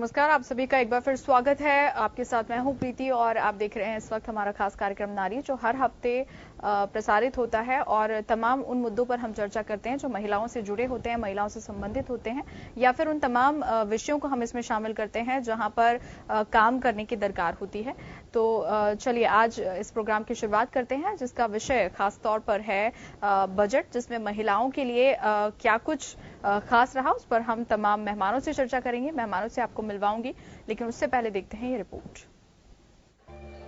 नमस्कार, आप सभी का एक बार फिर स्वागत है। आपके साथ मैं हूं प्रीति और आप देख रहे हैं इस वक्त हमारा खास कार्यक्रम नारी, जो हर हफ्ते प्रसारित होता है और तमाम उन मुद्दों पर हम चर्चा करते हैं जो महिलाओं से जुड़े होते हैं, महिलाओं से संबंधित होते हैं, या फिर उन तमाम विषयों को हम इसमें शामिल करते हैं जहां पर काम करने की दरकार होती है। तो चलिए आज इस प्रोग्राम की शुरुआत करते हैं, जिसका विषय खास तौर पर है बजट, जिसमें महिलाओं के लिए क्या कुछ खास रहा, उस पर हम तमाम मेहमानों से चर्चा करेंगे। मेहमानों से आपको मिलवाऊंगी, लेकिन उससे पहले देखते हैं ये रिपोर्ट।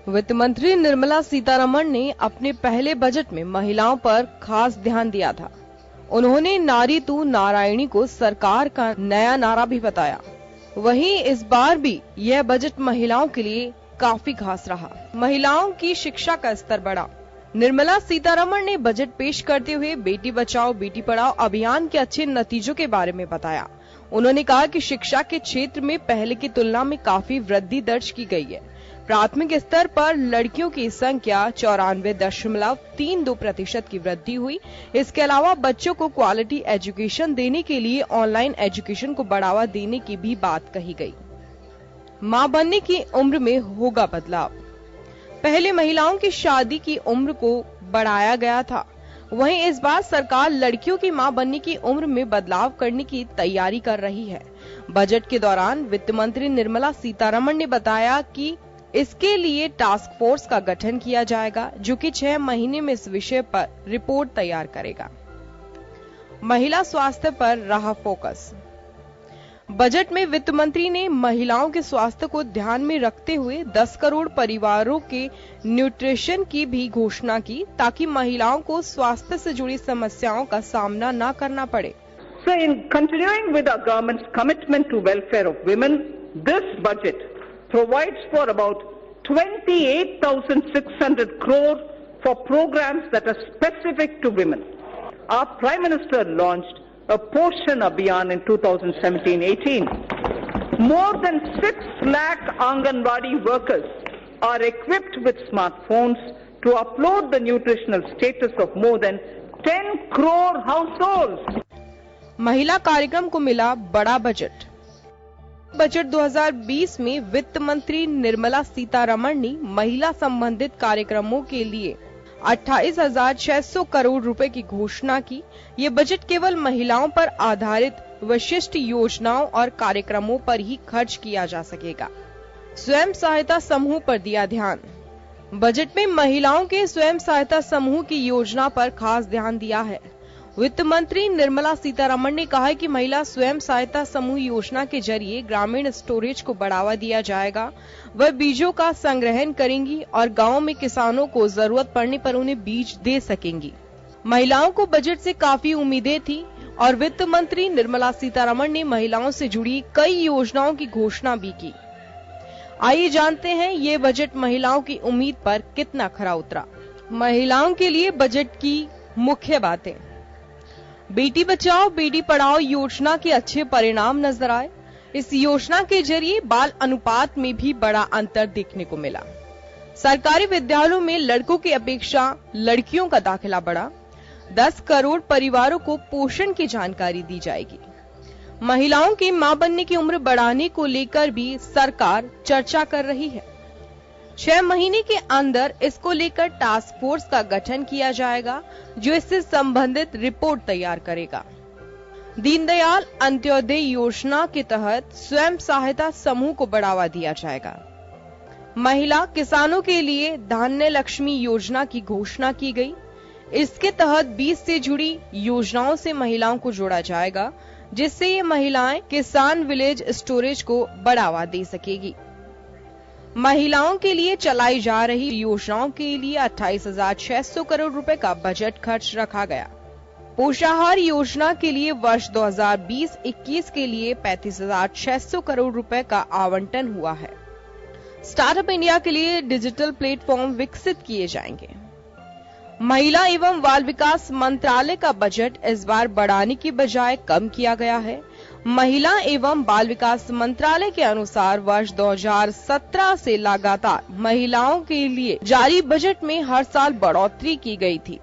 वित्त मंत्री निर्मला सीतारमण ने अपने पहले बजट में महिलाओं पर खास ध्यान दिया था। उन्होंने नारी तू नारायणी को सरकार का नया नारा भी बताया। वहीं इस बार भी यह बजट महिलाओं के लिए काफी खास रहा। महिलाओं की शिक्षा का स्तर बढ़ा। निर्मला सीतारमण ने बजट पेश करते हुए बेटी बचाओ बेटी पढ़ाओ अभियान के अच्छे नतीजों के बारे में बताया। उन्होंने कहा कि शिक्षा के क्षेत्र में पहले की तुलना में काफी वृद्धि दर्ज की गई है। प्राथमिक स्तर पर लड़कियों की संख्या 94.32% की वृद्धि हुई। इसके अलावा बच्चों को क्वालिटी एजुकेशन देने के लिए ऑनलाइन एजुकेशन को बढ़ावा देने की भी बात कही गई। मां बनने की उम्र में होगा बदलाव। पहले महिलाओं की शादी की उम्र को बढ़ाया गया था, वहीं इस बार सरकार लड़कियों की मां बनने की उम्र में बदलाव करने की तैयारी कर रही है। बजट के दौरान वित्त मंत्री निर्मला सीतारमण ने बताया कि इसके लिए टास्क फोर्स का गठन किया जाएगा, जो कि 6 महीने में इस विषय पर रिपोर्ट तैयार करेगा। महिला स्वास्थ्य पर रहा फोकस। बजट में वित्त मंत्री ने महिलाओं के स्वास्थ्य को ध्यान में रखते हुए 10 करोड़ परिवारों के न्यूट्रिशन की भी घोषणा की, ताकि महिलाओं को स्वास्थ्य से जुड़ी समस्याओं का सामना न करना पड़े। So in continuing with our government's commitment to welfare of women, this budget provides for about 28,600 crore for programs that are specific to women. Our Prime Minister launched a Poshan Abhiyan in 2017-18. More than 6 lakh Anganwadi workers are equipped with smartphones to upload the nutritional status of more than 10 crore households. महिला कार्यक्रम को मिला बड़ा budget. Budget 2020 में वित्त मंत्री निर्मला सीतारमण ने महिला संबंधित कार्यक्रमों के लिए 28,600 करोड़ रुपए की घोषणा की। ये बजट केवल महिलाओं पर आधारित विशिष्ट योजनाओं और कार्यक्रमों पर ही खर्च किया जा सकेगा। स्वयं सहायता समूह पर दिया ध्यान। बजट में महिलाओं के स्वयं सहायता समूह की योजना पर खास ध्यान दिया है। वित्त मंत्री निर्मला सीतारमण ने कहा है कि महिला स्वयं सहायता समूह योजना के जरिए ग्रामीण स्टोरेज को बढ़ावा दिया जाएगा। वह बीजों का संग्रहण करेंगी और गांव में किसानों को जरूरत पड़ने पर उन्हें बीज दे सकेंगी। महिलाओं को बजट से काफी उम्मीदें थी और वित्त मंत्री निर्मला सीतारमण ने महिलाओं से जुड़ी कई योजनाओं की घोषणा भी की। आइए जानते हैं ये बजट महिलाओं की उम्मीद पर कितना खरा उतरा। महिलाओं के लिए बजट की मुख्य बातें। बेटी बचाओ बेटी पढ़ाओ योजना के अच्छे परिणाम नजर आए। इस योजना के जरिए बाल अनुपात में भी बड़ा अंतर देखने को मिला। सरकारी विद्यालयों में लड़कों की अपेक्षा लड़कियों का दाखिला बढ़ा। 10 करोड़ परिवारों को पोषण की जानकारी दी जाएगी। महिलाओं की मां बनने की उम्र बढ़ाने को लेकर भी सरकार चर्चा कर रही है। 6 महीने के अंदर इसको लेकर टास्क फोर्स का गठन किया जाएगा, जो इससे संबंधित रिपोर्ट तैयार करेगा। दीनदयाल अंत्योदय योजना के तहत स्वयं सहायता समूह को बढ़ावा दिया जाएगा। महिला किसानों के लिए धान्य लक्ष्मी योजना की घोषणा की गई। इसके तहत बीज से जुड़ी योजनाओं से महिलाओं को जोड़ा जाएगा, जिससे ये महिलाएं किसान विलेज स्टोरेज को बढ़ावा दे सकेगी। महिलाओं के लिए चलाई जा रही योजनाओं के लिए 28,600 करोड़ रुपए का बजट खर्च रखा गया। पोषाहार योजना के लिए वर्ष 2020-21 के लिए 35,600 करोड़ रुपए का आवंटन हुआ है। स्टार्टअप इंडिया के लिए डिजिटल प्लेटफॉर्म विकसित किए जाएंगे। महिला एवं बाल विकास मंत्रालय का बजट इस बार बढ़ाने की बजाय कम किया गया है। महिला एवं बाल विकास मंत्रालय के अनुसार वर्ष 2017 से लगातार महिलाओं के लिए जारी बजट में हर साल बढ़ोतरी की गई थी,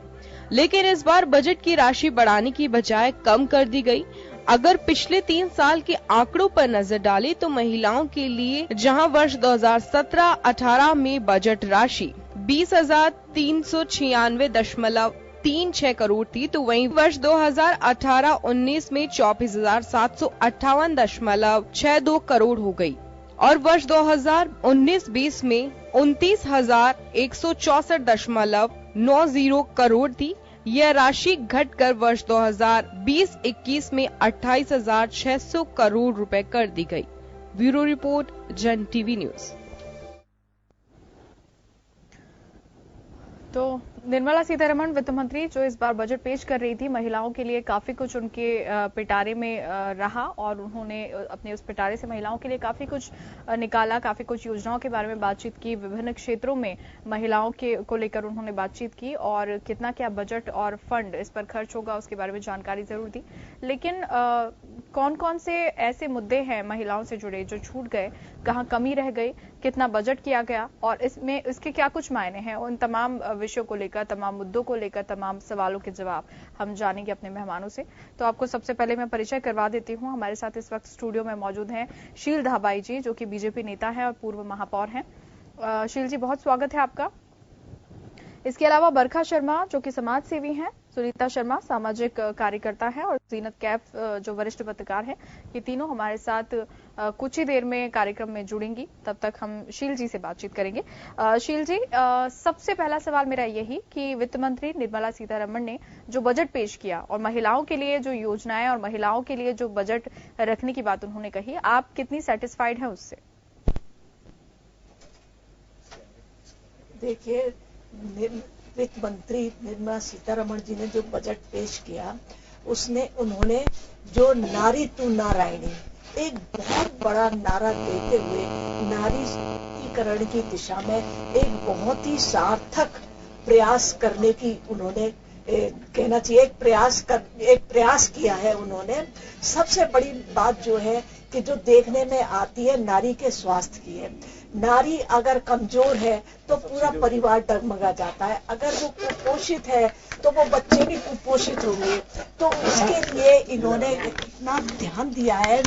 लेकिन इस बार बजट की राशि बढ़ाने की बजाय कम कर दी गई। अगर पिछले 3 साल के आंकड़ों पर नजर डालें तो महिलाओं के लिए जहां वर्ष 2017-18 में बजट राशि 20,396.36 करोड़ थी, तो वहीं वर्ष 2018-19 में 24,758.62 करोड़ हो गई और वर्ष 2019-20 में 29,164.90 करोड़ थी। यह राशि घटकर वर्ष 2020-21 में 28,600 करोड़ रुपए कर दी गई। ब्यूरो रिपोर्ट, जन टीवी न्यूज। तो निर्मला सीतारमण वित्त मंत्री जो इस बार बजट पेश कर रही थी, महिलाओं के लिए काफी कुछ उनके पिटारे में रहा और उन्होंने अपने उस पिटारे से महिलाओं के लिए काफी कुछ निकाला, काफी कुछ योजनाओं के बारे में बातचीत की, विभिन्न क्षेत्रों में महिलाओं को लेकर उन्होंने बातचीत की और कितना क्या बजट और फंड इस पर खर्च होगा उसके बारे में जानकारी जरूर दी। लेकिन कौन कौन से ऐसे मुद्दे हैं महिलाओं से जुड़े जो छूट गए, कहाँ कमी रह गई, कितना बजट किया गया और इसमें इसके क्या कुछ मायने हैं, उन तमाम विषयों को लेकर, तमाम मुद्दों को लेकर, तमाम सवालों के जवाब हम जानेंगे अपने मेहमानों से। तो आपको सबसे पहले मैं परिचय करवा देती हूँ। हमारे साथ इस वक्त स्टूडियो में मौजूद हैं शील धाबाई जी, जो कि बीजेपी नेता हैं और पूर्व महापौर हैं। शील जी, बहुत स्वागत है आपका। इसके अलावा बरखा शर्मा जो कि समाज सेवी हैं, सुनीता शर्मा सामाजिक कार्यकर्ता है और जीनत कैफ जो वरिष्ठ पत्रकार हैं, ये तीनों हमारे साथ कुछ ही देर में कार्यक्रम में जुड़ेंगी। तब तक हम शील जी से बातचीत करेंगे। शील जी, सबसे पहला सवाल मेरा यही कि वित्त मंत्री निर्मला सीतारमण ने जो बजट पेश किया और महिलाओं के लिए जो योजनाएं और महिलाओं के लिए जो बजट रखने की बात उन्होंने कही, आप कितनी सेटिस्फाइड हैं उससे? देखिए, वित्त मंत्री निर्मला सीतारमण जी ने जो बजट पेश किया उन्होंने जो नारी तू नारायणी एक बहुत बड़ा नारा देते हुए नारीकरण की दिशा में एक बहुत ही सार्थक प्रयास करने की उन्होंने कहना चाहिए एक प्रयास किया है उन्होंने। सबसे बड़ी बात जो है कि जो देखने में आती है नारी के स्वास्थ्य की है। नारी अगर कमजोर है तो पूरा परिवार डगमगा जाता है, अगर वो कुपोषित है तो वो बच्चे भी कुपोषित होंगे। तो उसके लिए इन्होंने इतना ध्यान दिया है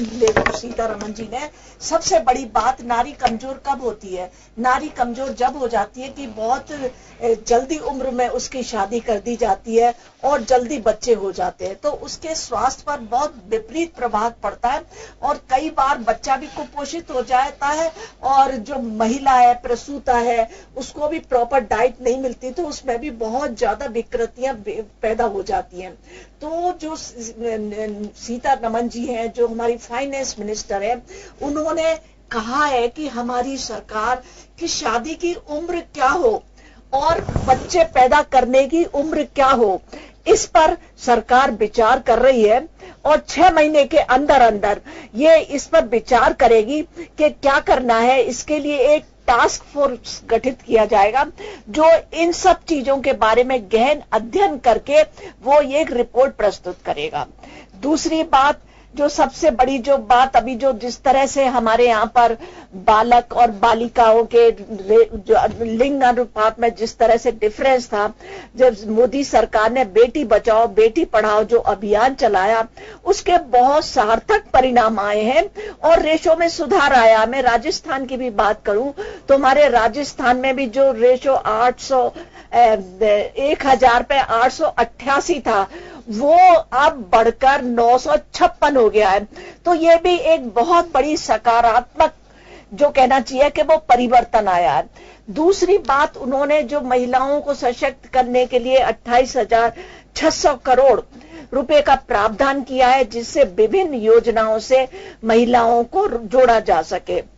सीतारमण जी ने। सबसे बड़ी बात, नारी कमजोर कब होती है? नारी कमजोर जब हो जाती है कि बहुत जल्दी उम्र में उसकी शादी कर दी जाती है और जल्दी बच्चे हो जाते हैं, तो उसके स्वास्थ्य पर बहुत विपरीत प्रभाव पड़ता है और कई बार बच्चा भी कुपोषित हो जाता है और जो महिला है, प्रसूता है, उसको भी प्रॉपर डाइट नहीं मिलती तो उसमें भी बहुत ज्यादा विकृतियां पैदा हो जाती हैं। तो जो सीतारमण जी हैं, जो हमारी फाइनेंस मिनिस्टर है, उन्होंने कहा है कि हमारी सरकार की शादी की उम्र क्या हो और बच्चे पैदा करने की उम्र क्या हो, इस पर सरकार विचार कर रही है और 6 महीने के अंदर अंदर ये इस पर विचार करेगी कि क्या करना है। इसके लिए एक टास्क फोर्स गठित किया जाएगा जो इन सब चीजों के बारे में गहन अध्ययन करके वो ये एक रिपोर्ट प्रस्तुत करेगा। दूसरी बात, जो सबसे बड़ी जो बात अभी जो जिस तरह से हमारे यहाँ पर बालक और बालिकाओं के जो लिंग अनुपात में जिस तरह से डिफरेंस था, जब मोदी सरकार ने बेटी बचाओ बेटी पढ़ाओ जो अभियान चलाया, उसके बहुत सार्थक परिणाम आए हैं और रेशो में सुधार आया। मैं राजस्थान की भी बात करूं तो हमारे राजस्थान में भी जो रेशो 1000 पे 888 था, वो अब बढ़कर 956 हो गया है। तो ये भी एक बहुत बड़ी सकारात्मक जो कहना चाहिए कि वो परिवर्तन आया है। दूसरी बात, उन्होंने जो महिलाओं को सशक्त करने के लिए 28,600 करोड़ रुपए का प्रावधान किया है, जिससे विभिन्न योजनाओं से महिलाओं को जोड़ा जा सके।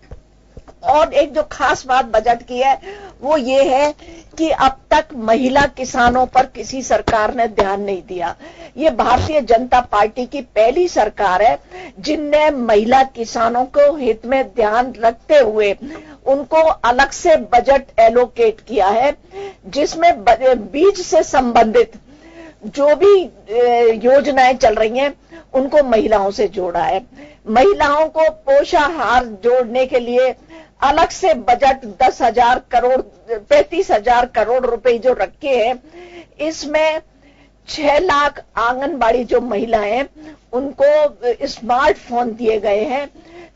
और एक जो खास बात बजट की है वो ये है कि अब तक महिला किसानों पर किसी सरकार ने ध्यान नहीं दिया। ये भारतीय जनता पार्टी की पहली सरकार है जिनने महिला किसानों को हित में ध्यान रखते हुए उनको अलग से बजट एलोकेट किया है, जिसमें बीज से संबंधित जो भी योजनाएं चल रही हैं उनको महिलाओं से जोड़ा है। महिलाओं को पोषाहार जोड़ने के लिए अलग से बजट 35,000 करोड़ रुपए जो रखे हैं, इसमें 6 लाख आंगनबाड़ी जो महिलाएं हैं उनको स्मार्टफोन दिए गए हैं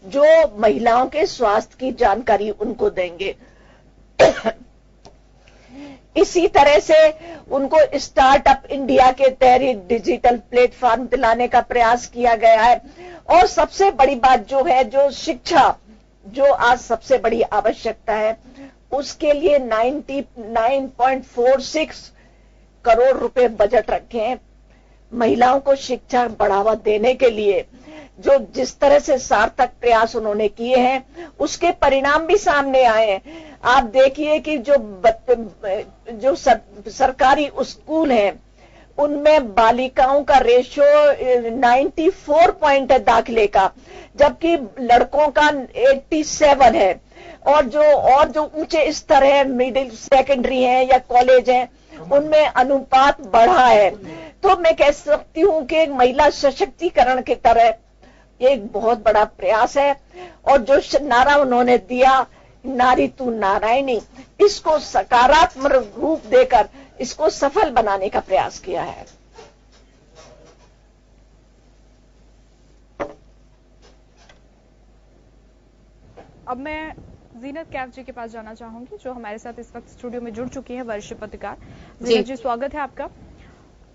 जो महिलाओं के स्वास्थ्य की जानकारी उनको देंगे। इसी तरह से उनको स्टार्टअप इंडिया के तहत डिजिटल प्लेटफॉर्म दिलाने का प्रयास किया गया है। और सबसे बड़ी बात जो है, जो शिक्षा, जो आज सबसे बड़ी आवश्यकता है, उसके लिए 99.46 करोड़ रुपए बजट रखे हैं। महिलाओं को शिक्षा बढ़ावा देने के लिए जो जिस तरह से सार्थक प्रयास उन्होंने किए हैं उसके परिणाम भी सामने आए हैं। आप देखिए कि जो सरकारी स्कूल हैं उनमें बालिकाओं का रेशियो 94 पॉइंट है दाखिले का, जबकि लड़कों का 87 है। और जो ऊंचे स्तर है, मिडिल सेकेंडरी है या कॉलेज है, उनमें अनुपात बढ़ा है। तो मैं कह सकती हूं कि महिला सशक्तिकरण की तरह एक बहुत बड़ा प्रयास है। और जो नारा उन्होंने दिया, नारी तू नारायणी, इसको सकारात्मक रूप देकर इसको सफल बनाने का प्रयास किया है। अब मैं जीनत कैफ जी के पास जाना चाहूंगी, जो हमारे साथ इस वक्त स्टूडियो में जुड़ चुकी है, वरिष्ठ पत्रकार। जीनत जी, स्वागत है आपका।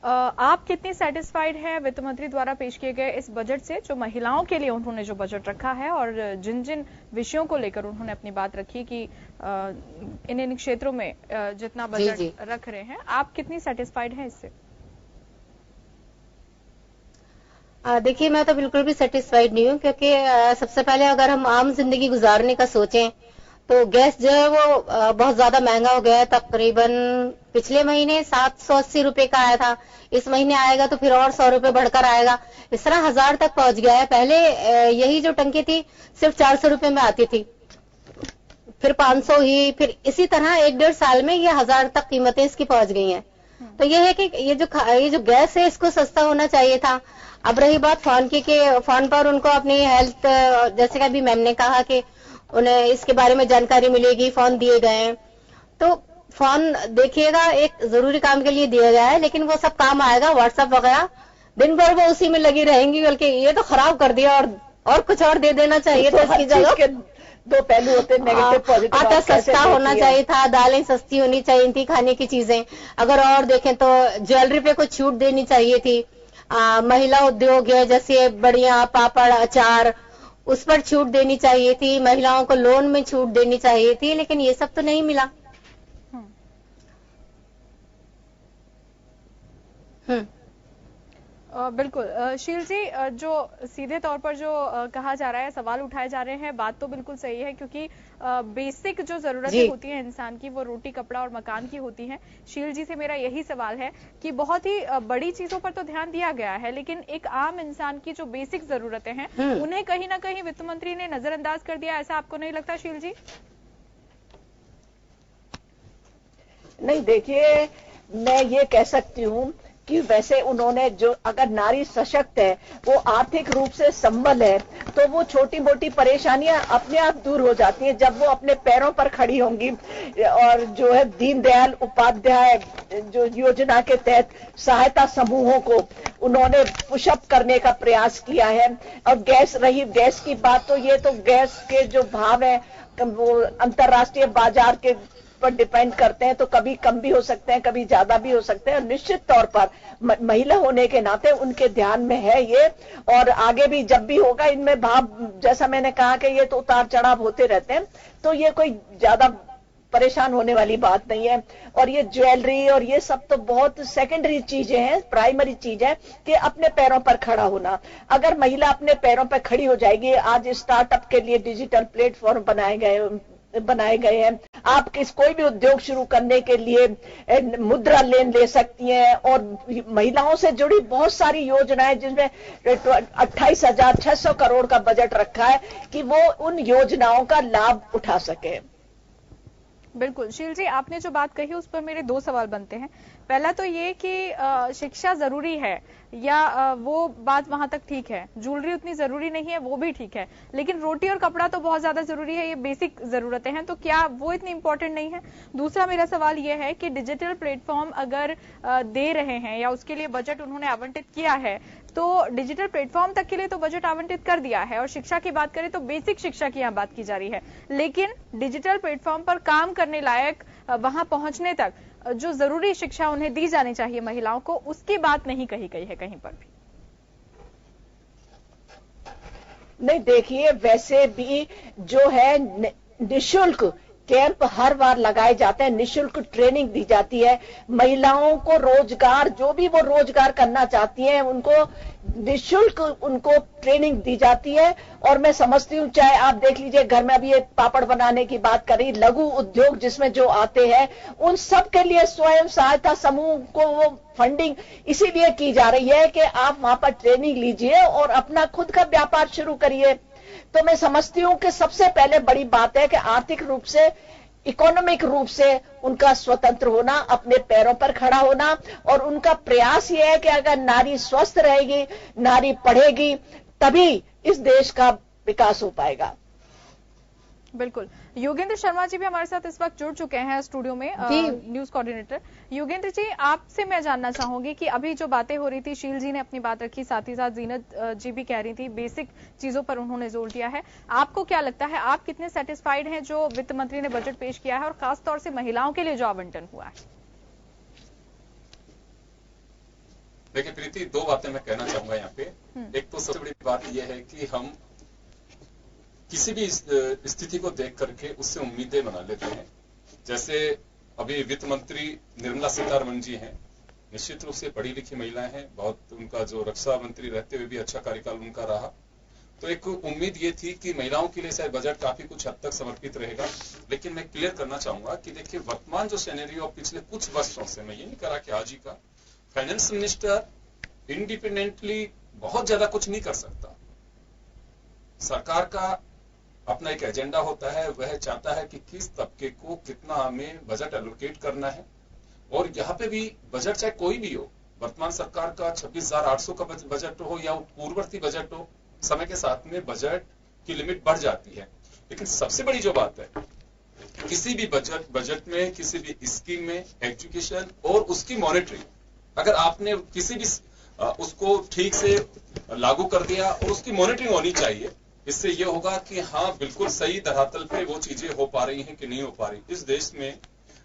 आप कितनी सेटिस्फाइड हैं वित्त मंत्री द्वारा पेश किए गए इस बजट से, जो महिलाओं के लिए उन्होंने जो बजट रखा है और जिन जिन विषयों को लेकर उन्होंने अपनी बात रखी कि इन क्षेत्रों में जितना बजट रख रहे हैं, आप कितनी सेटिस्फाइड हैं इससे? देखिए, मैं तो बिल्कुल भी सेटिस्फाइड नहीं हूँ, क्योंकि सबसे पहले अगर हम आम जिंदगी गुजारने का सोचें तो गैस जो है वो बहुत ज्यादा महंगा हो गया है। तकरीबन पिछले महीने 780 रुपए का आया था, इस महीने आएगा तो फिर और 100 रुपए बढ़कर आएगा। इस तरह 1000 तक पहुंच गया है। पहले यही जो टंकी थी सिर्फ 400 रुपए में आती थी, फिर 500 ही, फिर इसी तरह 1-1.5 साल में ये 1000 तक कीमतें इसकी पहुंच गई हैं। तो ये है कि ये जो गैस है इसको सस्ता होना चाहिए था। अब रही बात फोन की, कि फोन पर उनको अपनी हेल्थ, जैसे कि अभी मैम ने कहा कि उन्हें इसके बारे में जानकारी मिलेगी, फोन दिए गए हैं। तो फोन देखिएगा एक जरूरी काम के लिए दिया गया है, लेकिन वो सब काम आएगा, व्हाट्सएप वगैरह दिन भर वो उसी में लगी रहेंगी। बल्कि ये तो खराब कर दिया, और कुछ और दे देना चाहिए था इसकी जगह। दो पहलू होते हैं, नेगेटिव पॉजिटिव। आटा सस्ता होना चाहिए था, दालें सस्ती होनी चाहिए थी, खाने की चीजें। अगर और देखें तो ज्वेलरी पे कुछ छूट देनी चाहिए थी। महिला उद्योग है, जैसे बढ़िया पापड़, अचार, उस पर छूट देनी चाहिए थी। महिलाओं को लोन में छूट देनी चाहिए थी, लेकिन ये सब तो नहीं मिला। बिल्कुल। शील जी, जो सीधे तौर पर जो कहा जा रहा है, सवाल उठाए जा रहे हैं, बात तो बिल्कुल सही है, क्योंकि बेसिक जो जरूरतें होती हैं इंसान की, वो रोटी, कपड़ा और मकान की होती हैं। शील जी से मेरा यही सवाल है कि बहुत ही बड़ी चीजों पर तो ध्यान दिया गया है, लेकिन एक आम इंसान की जो बेसिक जरूरतें हैं उन्हें कहीं ना कहीं वित्त मंत्री ने नजरअंदाज कर दिया, ऐसा आपको नहीं लगता शील जी? नहीं, देखिए, मैं ये कह सकती हूँ कि वैसे उन्होंने जो, अगर नारी सशक्त है, वो आर्थिक रूप से संबल है, तो वो छोटी मोटी परेशानियां अपने आप दूर हो जाती हैं जब वो अपने पैरों पर खड़ी होंगी। और जो है दीनदयाल उपाध्याय जो योजना के तहत सहायता समूहों को उन्होंने पुशअप करने का प्रयास किया है। और रही गैस की बात, तो ये तो गैस के जो भाव है वो अंतर्राष्ट्रीय बाजार के पर डिपेंड करते हैं, तो कभी कम भी हो सकते हैं, कभी ज्यादा भी हो सकते हैं। और निश्चित तौर पर महिला होने के नाते उनके ध्यान में है ये, और आगे भी जब भी होगा इनमें भाव, जैसा मैंने कहा कि ये तो उतार चढ़ाव होते रहते हैं, तो ये कोई ज्यादा परेशान होने वाली बात नहीं है। और ये ज्वेलरी और ये सब तो बहुत सेकेंडरी चीजें हैं, प्राइमरी चीज है कि अपने पैरों पर खड़ा होना। अगर महिला अपने पैरों पर खड़ी हो जाएगी, आज स्टार्टअप के लिए डिजिटल प्लेटफॉर्म बनाए गए हैं। आप कोई भी उद्योग शुरू करने के लिए मुद्रा लोन ले सकती हैं, और महिलाओं से जुड़ी बहुत सारी योजनाएं, जिसमें 28,600 करोड़ का बजट रखा है कि वो उन योजनाओं का लाभ उठा सके। बिल्कुल। शील जी, आपने जो बात कही उस पर मेरे 2 सवाल बनते हैं। पहला तो ये कि शिक्षा जरूरी है या वो बात वहां तक ठीक है, ज्वेलरी उतनी जरूरी नहीं है वो भी ठीक है, लेकिन रोटी और कपड़ा तो बहुत ज्यादा जरूरी है, ये बेसिक जरूरतें हैं, तो क्या वो इतनी इंपॉर्टेंट नहीं है? दूसरा मेरा सवाल ये है कि डिजिटल प्लेटफॉर्म अगर दे रहे हैं या उसके लिए बजट उन्होंने आवंटित किया है, तो डिजिटल प्लेटफॉर्म तक के लिए तो बजट आवंटित कर दिया है, और शिक्षा की बात करें तो बेसिक शिक्षा की यहाँ बात की जा रही है, लेकिन डिजिटल प्लेटफॉर्म पर काम करने लायक वहां पहुंचने तक जो जरूरी शिक्षा उन्हें दी जानी चाहिए महिलाओं को, उसकी बात नहीं कही गई है कहीं पर भी। नहीं, देखिए वैसे भी जो है निःशुल्क कैंप हर बार लगाए जाते हैं, निःशुल्क ट्रेनिंग दी जाती है महिलाओं को, रोजगार जो भी वो रोजगार करना चाहती हैं उनको निःशुल्क उनको ट्रेनिंग दी जाती है। और मैं समझती हूँ, चाहे आप देख लीजिए घर में अभी एक पापड़ बनाने की बात करी, लघु उद्योग जिसमें जो आते हैं उन सब के लिए स्वयं सहायता समूह को वो फंडिंग इसीलिए की जा रही है कि आप वहां पर ट्रेनिंग लीजिए और अपना खुद का व्यापार शुरू करिए। तो मैं समझती हूँ कि सबसे पहले बड़ी बात है कि आर्थिक रूप से, इकोनॉमिक रूप से उनका स्वतंत्र होना, अपने पैरों पर खड़ा होना, और उनका प्रयास यह है कि अगर नारी स्वस्थ रहेगी, नारी पढ़ेगी, तभी इस देश का विकास हो पाएगा। बिल्कुल। योगेंद्र शर्मा जी भी हमारे साथ इस वक्त जुड़ चुके हैं स्टूडियो में, न्यूज कोऑर्डिनेटर। योगेंद्र जी, आपसे मैं जानना चाहूंगी कि अभी जो बातें हो रही थी, शील जी ने अपनी बात रखी, साथ ही साथ जीनत जी भी कह रही थी, बेसिक चीजों पर उन्होंने जोर दिया है। आपको क्या लगता है, आप कितने सेटिस्फाइड हैं जो वित्त मंत्री ने बजट पेश किया है, और खासतौर से महिलाओं के लिए जो आवंटन हुआ है? देखिए प्रीति, दो बातें मैं कहना चाहूंगा यहाँ पे। एक तो सबसे बड़ी बात यह है कि हम किसी भी स्थिति को देख करके उससे उम्मीदें बना लेते हैं। जैसे अभी वित्त मंत्री निर्मला सीतारमण जी हैं, निश्चित रूप से पढ़ी लिखी महिलाएं हैं, बहुत उनका जो रक्षा मंत्री रहते हुए भी अच्छा कार्यकाल उनका रहा, तो एक उम्मीद ये थी कि महिलाओं के लिए शायद बजट काफी कुछ हद तक समर्पित रहेगा। लेकिन मैं क्लियर करना चाहूंगा कि देखिए वर्तमान जो सिनेरियो पिछले कुछ वर्षों से, मैं ये नहीं करा कि आज ही का, फाइनेंस मिनिस्टर इंडिपेंडेंटली बहुत ज्यादा कुछ नहीं कर सकता। सरकार का अपना एक एजेंडा होता है, वह चाहता है कि किस तबके को कितना हमें बजट एलोकेट करना है, और यहाँ पे भी बजट चाहे कोई भी हो, वर्तमान सरकार का 26,800 का बजट हो या पूर्ववर्ती बजट हो, समय के साथ में बजट की लिमिट बढ़ जाती है। लेकिन सबसे बड़ी जो बात है, किसी भी बजट में, किसी भी स्कीम में, एजुकेशन और उसकी मॉनिटरिंग, अगर आपने किसी भी उसको ठीक से लागू कर दिया और उसकी मॉनिटरिंग होनी चाहिए, इससे यह होगा कि हाँ बिल्कुल सही धरातल पे वो चीजें हो पा रही हैं कि नहीं हो पा रही। इस देश में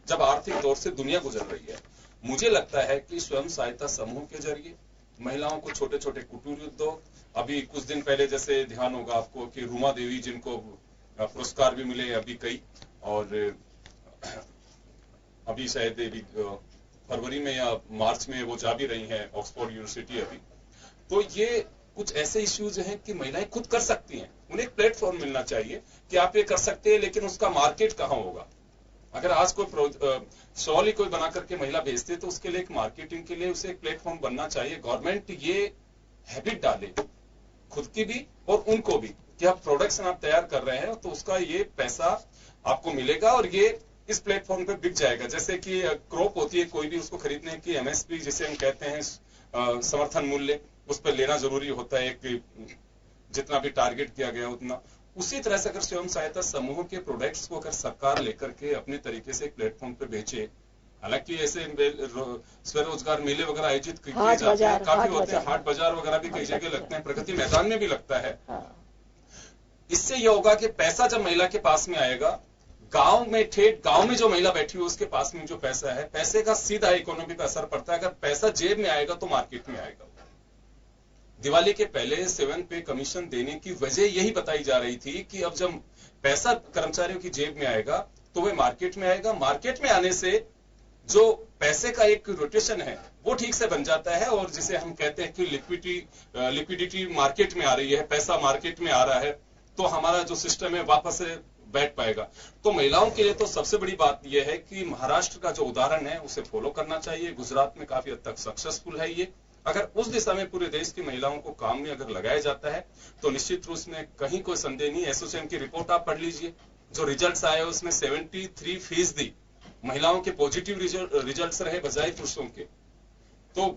जब आर्थिक दौर से दुनिया गुजर रही है, मुझे लगता है कि स्वयं सहायता समूह के जरिए महिलाओं को छोटे छोटे कुटीर उद्योग, अभी कुछ दिन पहले जैसे ध्यान होगा आपको कि रूमा देवी जिनको पुरस्कार भी मिले अभी कई, और अभी शायद फरवरी में या मार्च में वो जा भी रही हैं ऑक्सफोर्ड यूनिवर्सिटी अभी। तो ये कुछ ऐसे इश्यूज हैं कि महिलाएं खुद कर सकती हैं, उन्हें एक प्लेटफॉर्म मिलना चाहिए कि आप ये कर सकते हैं, लेकिन उसका मार्केट कहाँ होगा। अगर आज कोई शॉल ही कोई बना करके महिला भेजती है तो उसके लिए एक मार्केटिंग के लिए उसे एक प्लेटफॉर्म बनना चाहिए। गवर्नमेंट ये हैबिट डाले खुद की भी और उनको भी कि आप प्रोडक्शन आप तैयार कर रहे हैं तो उसका ये पैसा आपको मिलेगा और ये इस प्लेटफॉर्म पे बिक जाएगा। जैसे कि क्रॉप होती है कोई भी, उसको खरीदने की एमएसपी जिसे हम कहते हैं समर्थन मूल्य, उस पर लेना जरूरी होता है कि जितना भी टारगेट किया गया उतना। उसी तरह से अगर स्वयं सहायता समूह के प्रोडक्ट्स को अगर सरकार लेकर के अपने तरीके से एक प्लेटफॉर्म पे बेचे, हालांकि ऐसे स्वरोजगार मेले वगैरह आयोजित किए जाते हैं, काफी होते हैं, हाट बाजार वगैरह भी कई जगह लगते हैं, प्रगति मैदान में भी लगता है। इससे यह होगा कि पैसा जब महिला के पास में आएगा, गांव में ठेठ गांव में जो महिला बैठी हुई उसके पास में जो पैसा है, पैसे का सीधा इकोनॉमी पे असर पड़ता है। अगर पैसा जेब में आएगा तो मार्केट में आएगा। दिवाली के पहले 7 पे कमीशन देने की वजह यही बताई जा रही थी कि अब जब पैसा कर्मचारियों की जेब में आएगा तो वह मार्केट में आएगा। मार्केट में आने से जो पैसे का एक रोटेशन है वो ठीक से बन जाता है, और जिसे हम कहते हैं कि लिक्विडिटी मार्केट में आ रही है, पैसा मार्केट में आ रहा है, तो हमारा जो सिस्टम है वापस से बैठ पाएगा। तो महिलाओं के लिए तो सबसे बड़ी बात यह है कि महाराष्ट्र का जो उदाहरण है उसे फॉलो करना चाहिए। गुजरात में काफी हद तक सक्सेसफुल है ये। अगर उस दिशा में पूरे देश की महिलाओं को काम में अगर लगाया जाता है तो निश्चित रूप में कहीं कोई संदेह नहीं। एसोचैम की रिपोर्ट आप पढ़ लीजिए, जो रिजल्ट्स आए उसमें 73% महिलाओं के पॉजिटिव रिजल्ट्स रहे बजाय पुरुषों के। तो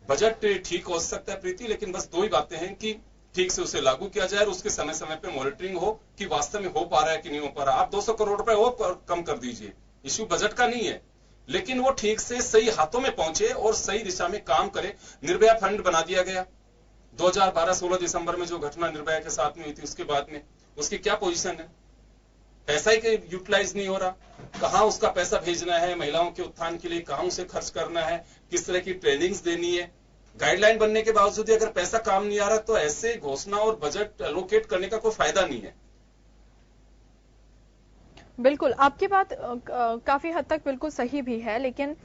बजट ठीक हो सकता है प्रीति, लेकिन बस दो ही बातें हैं कि ठीक से उसे लागू किया जाए और उसके समय समय पे मॉनिटरिंग हो कि वास्तव में हो पा रहा है कि नहीं हो पा रहा। आप 200 करोड़ रुपए और कम कर दीजिए, इश्यू बजट का नहीं है, लेकिन वो ठीक से सही हाथों में पहुंचे और सही दिशा में काम करे। निर्भया फंड बना दिया गया 2012-16 दिसंबर में, जो घटना निर्भया के साथ में हुई थी उसके बाद में, उसकी क्या पोजीशन है? पैसा ही यूटिलाइज नहीं हो रहा। कहां उसका पैसा भेजना है महिलाओं के उत्थान के लिए, कहां उसे खर्च करना है, किस तरह की ट्रेनिंग्स देनी है। गाइडलाइन बनने के बावजूद अगर पैसा काम नहीं आ रहा तो ऐसे घोषणा और बजट एलोकेट करने का कोई फायदा नहीं है। बिल्कुल, आपकी बात काफी हद तक बिल्कुल सही भी है, लेकिन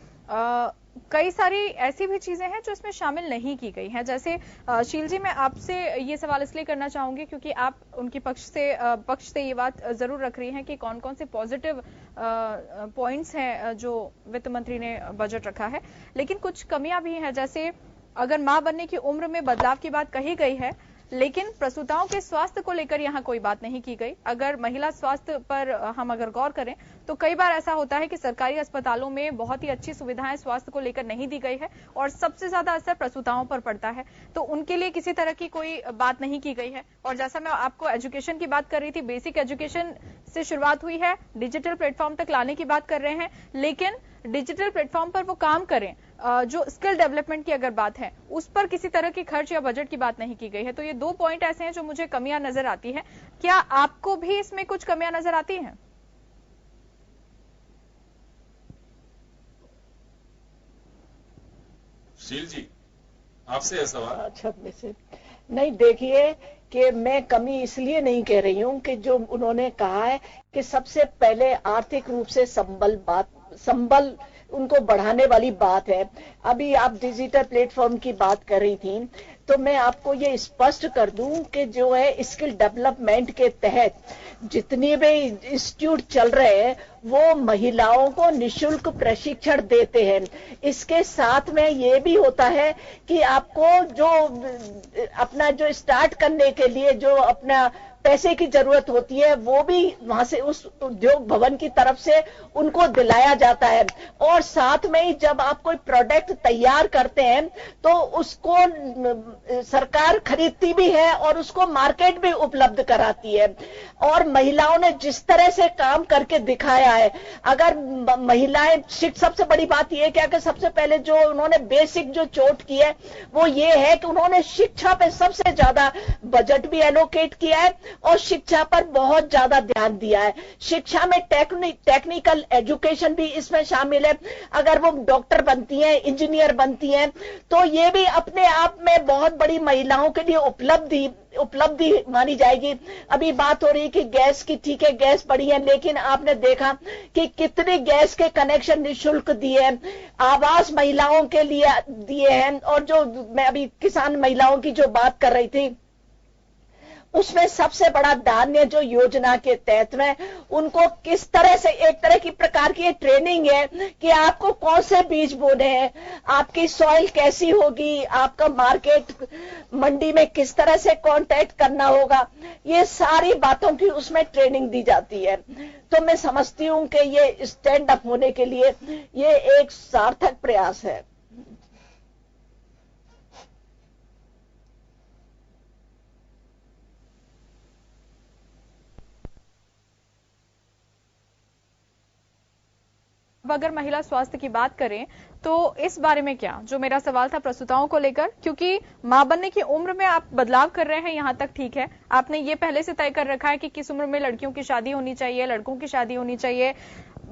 कई सारी ऐसी भी चीजें हैं जो इसमें शामिल नहीं की गई हैं। जैसे शील जी, मैं आपसे ये सवाल इसलिए करना चाहूंगी क्योंकि आप उनकी पक्ष से ये बात जरूर रख रही हैं कि कौन कौन से पॉजिटिव पॉइंट्स हैं जो वित्त मंत्री ने बजट रखा है, लेकिन कुछ कमियां भी हैं। जैसे अगर मां बनने की उम्र में बदलाव की बात कही गई है, लेकिन प्रसूताओं के स्वास्थ्य को लेकर यहां कोई बात नहीं की गई। अगर महिला स्वास्थ्य पर हम अगर गौर करें तो कई बार ऐसा होता है कि सरकारी अस्पतालों में बहुत ही अच्छी सुविधाएं स्वास्थ्य को लेकर नहीं दी गई है और सबसे ज्यादा असर प्रसूताओं पर पड़ता है, तो उनके लिए किसी तरह की कोई बात नहीं की गई है। और जैसा मैं आपको एजुकेशन की बात कर रही थी, बेसिक एजुकेशन से शुरुआत हुई है, डिजिटल प्लेटफॉर्म तक लाने की बात कर रहे हैं, लेकिन डिजिटल प्लेटफॉर्म पर वो काम करें, जो स्किल डेवलपमेंट की अगर बात है उस पर किसी तरह की खर्च या बजट की बात नहीं की गई है। तो ये दो पॉइंट ऐसे हैं जो मुझे कमियां नजर आती है। क्या आपको भी इसमें कुछ कमियां नजर आती हैं? शील जी, आपसे है सवाल। अच्छा, से नहीं, देखिए कि मैं कमी इसलिए नहीं कह रही हूं कि जो उन्होंने कहा है कि सबसे पहले आर्थिक रूप से संबल उनको बढ़ाने वाली बात है। अभी आप डिजिटल प्लेटफॉर्म की बात कर रही थी, तो मैं आपको ये स्पष्ट कर दूं कि जो है स्किल डेवलपमेंट के तहत जितने भी इंस्टीट्यूट चल रहे हैं वो महिलाओं को निशुल्क प्रशिक्षण देते हैं। इसके साथ में ये भी होता है कि आपको जो अपना जो स्टार्ट करने के लिए जो अपना पैसे की जरूरत होती है वो भी वहां से उस उद्योग भवन की तरफ से उनको दिलाया जाता है। और साथ में ही जब आप कोई प्रोडक्ट तैयार करते हैं तो उसको सरकार खरीदती भी है और उसको मार्केट भी उपलब्ध कराती है। और महिलाओं ने जिस तरह से काम करके दिखाया है, अगर महिलाएं सबसे बड़ी बात यह है कि अगर सबसे पहले जो उन्होंने बेसिक जो चोट की है वो ये है कि उन्होंने शिक्षा पे सबसे ज्यादा बजट भी एलोकेट किया है और शिक्षा पर बहुत ज्यादा ध्यान दिया है। शिक्षा में टेक्निकल एजुकेशन भी इसमें शामिल है। अगर वो डॉक्टर बनती हैं, इंजीनियर बनती हैं, तो ये भी अपने आप में बहुत बड़ी महिलाओं के लिए उपलब्धि मानी जाएगी। अभी बात हो रही कि गैस की, ठीक है गैस बढ़ी है, लेकिन आपने देखा कि कितने गैस के कनेक्शन निःशुल्क दिए हैं, आवास महिलाओं के लिए दिए हैं। और जो मैं अभी किसान महिलाओं की जो बात कर रही थी उसमें सबसे बड़ा धान्य जो योजना के तहत में उनको किस तरह से एक तरह की प्रकार की ट्रेनिंग है कि आपको कौन से बीज बोने हैं, आपकी सॉइल कैसी होगी, आपका मार्केट मंडी में किस तरह से कांटेक्ट करना होगा, ये सारी बातों की उसमें ट्रेनिंग दी जाती है। तो मैं समझती हूं कि ये स्टैंड अप होने के लिए ये एक सार्थक प्रयास है। अब अगर महिला स्वास्थ्य की बात करें तो इस बारे में क्या, जो मेरा सवाल था प्रसूताओं को लेकर, क्योंकि मां बनने की उम्र में आप बदलाव कर रहे हैं, यहां तक ठीक है, आपने ये पहले से तय कर रखा है कि किस उम्र में लड़कियों की शादी होनी चाहिए, लड़कों की शादी होनी चाहिए,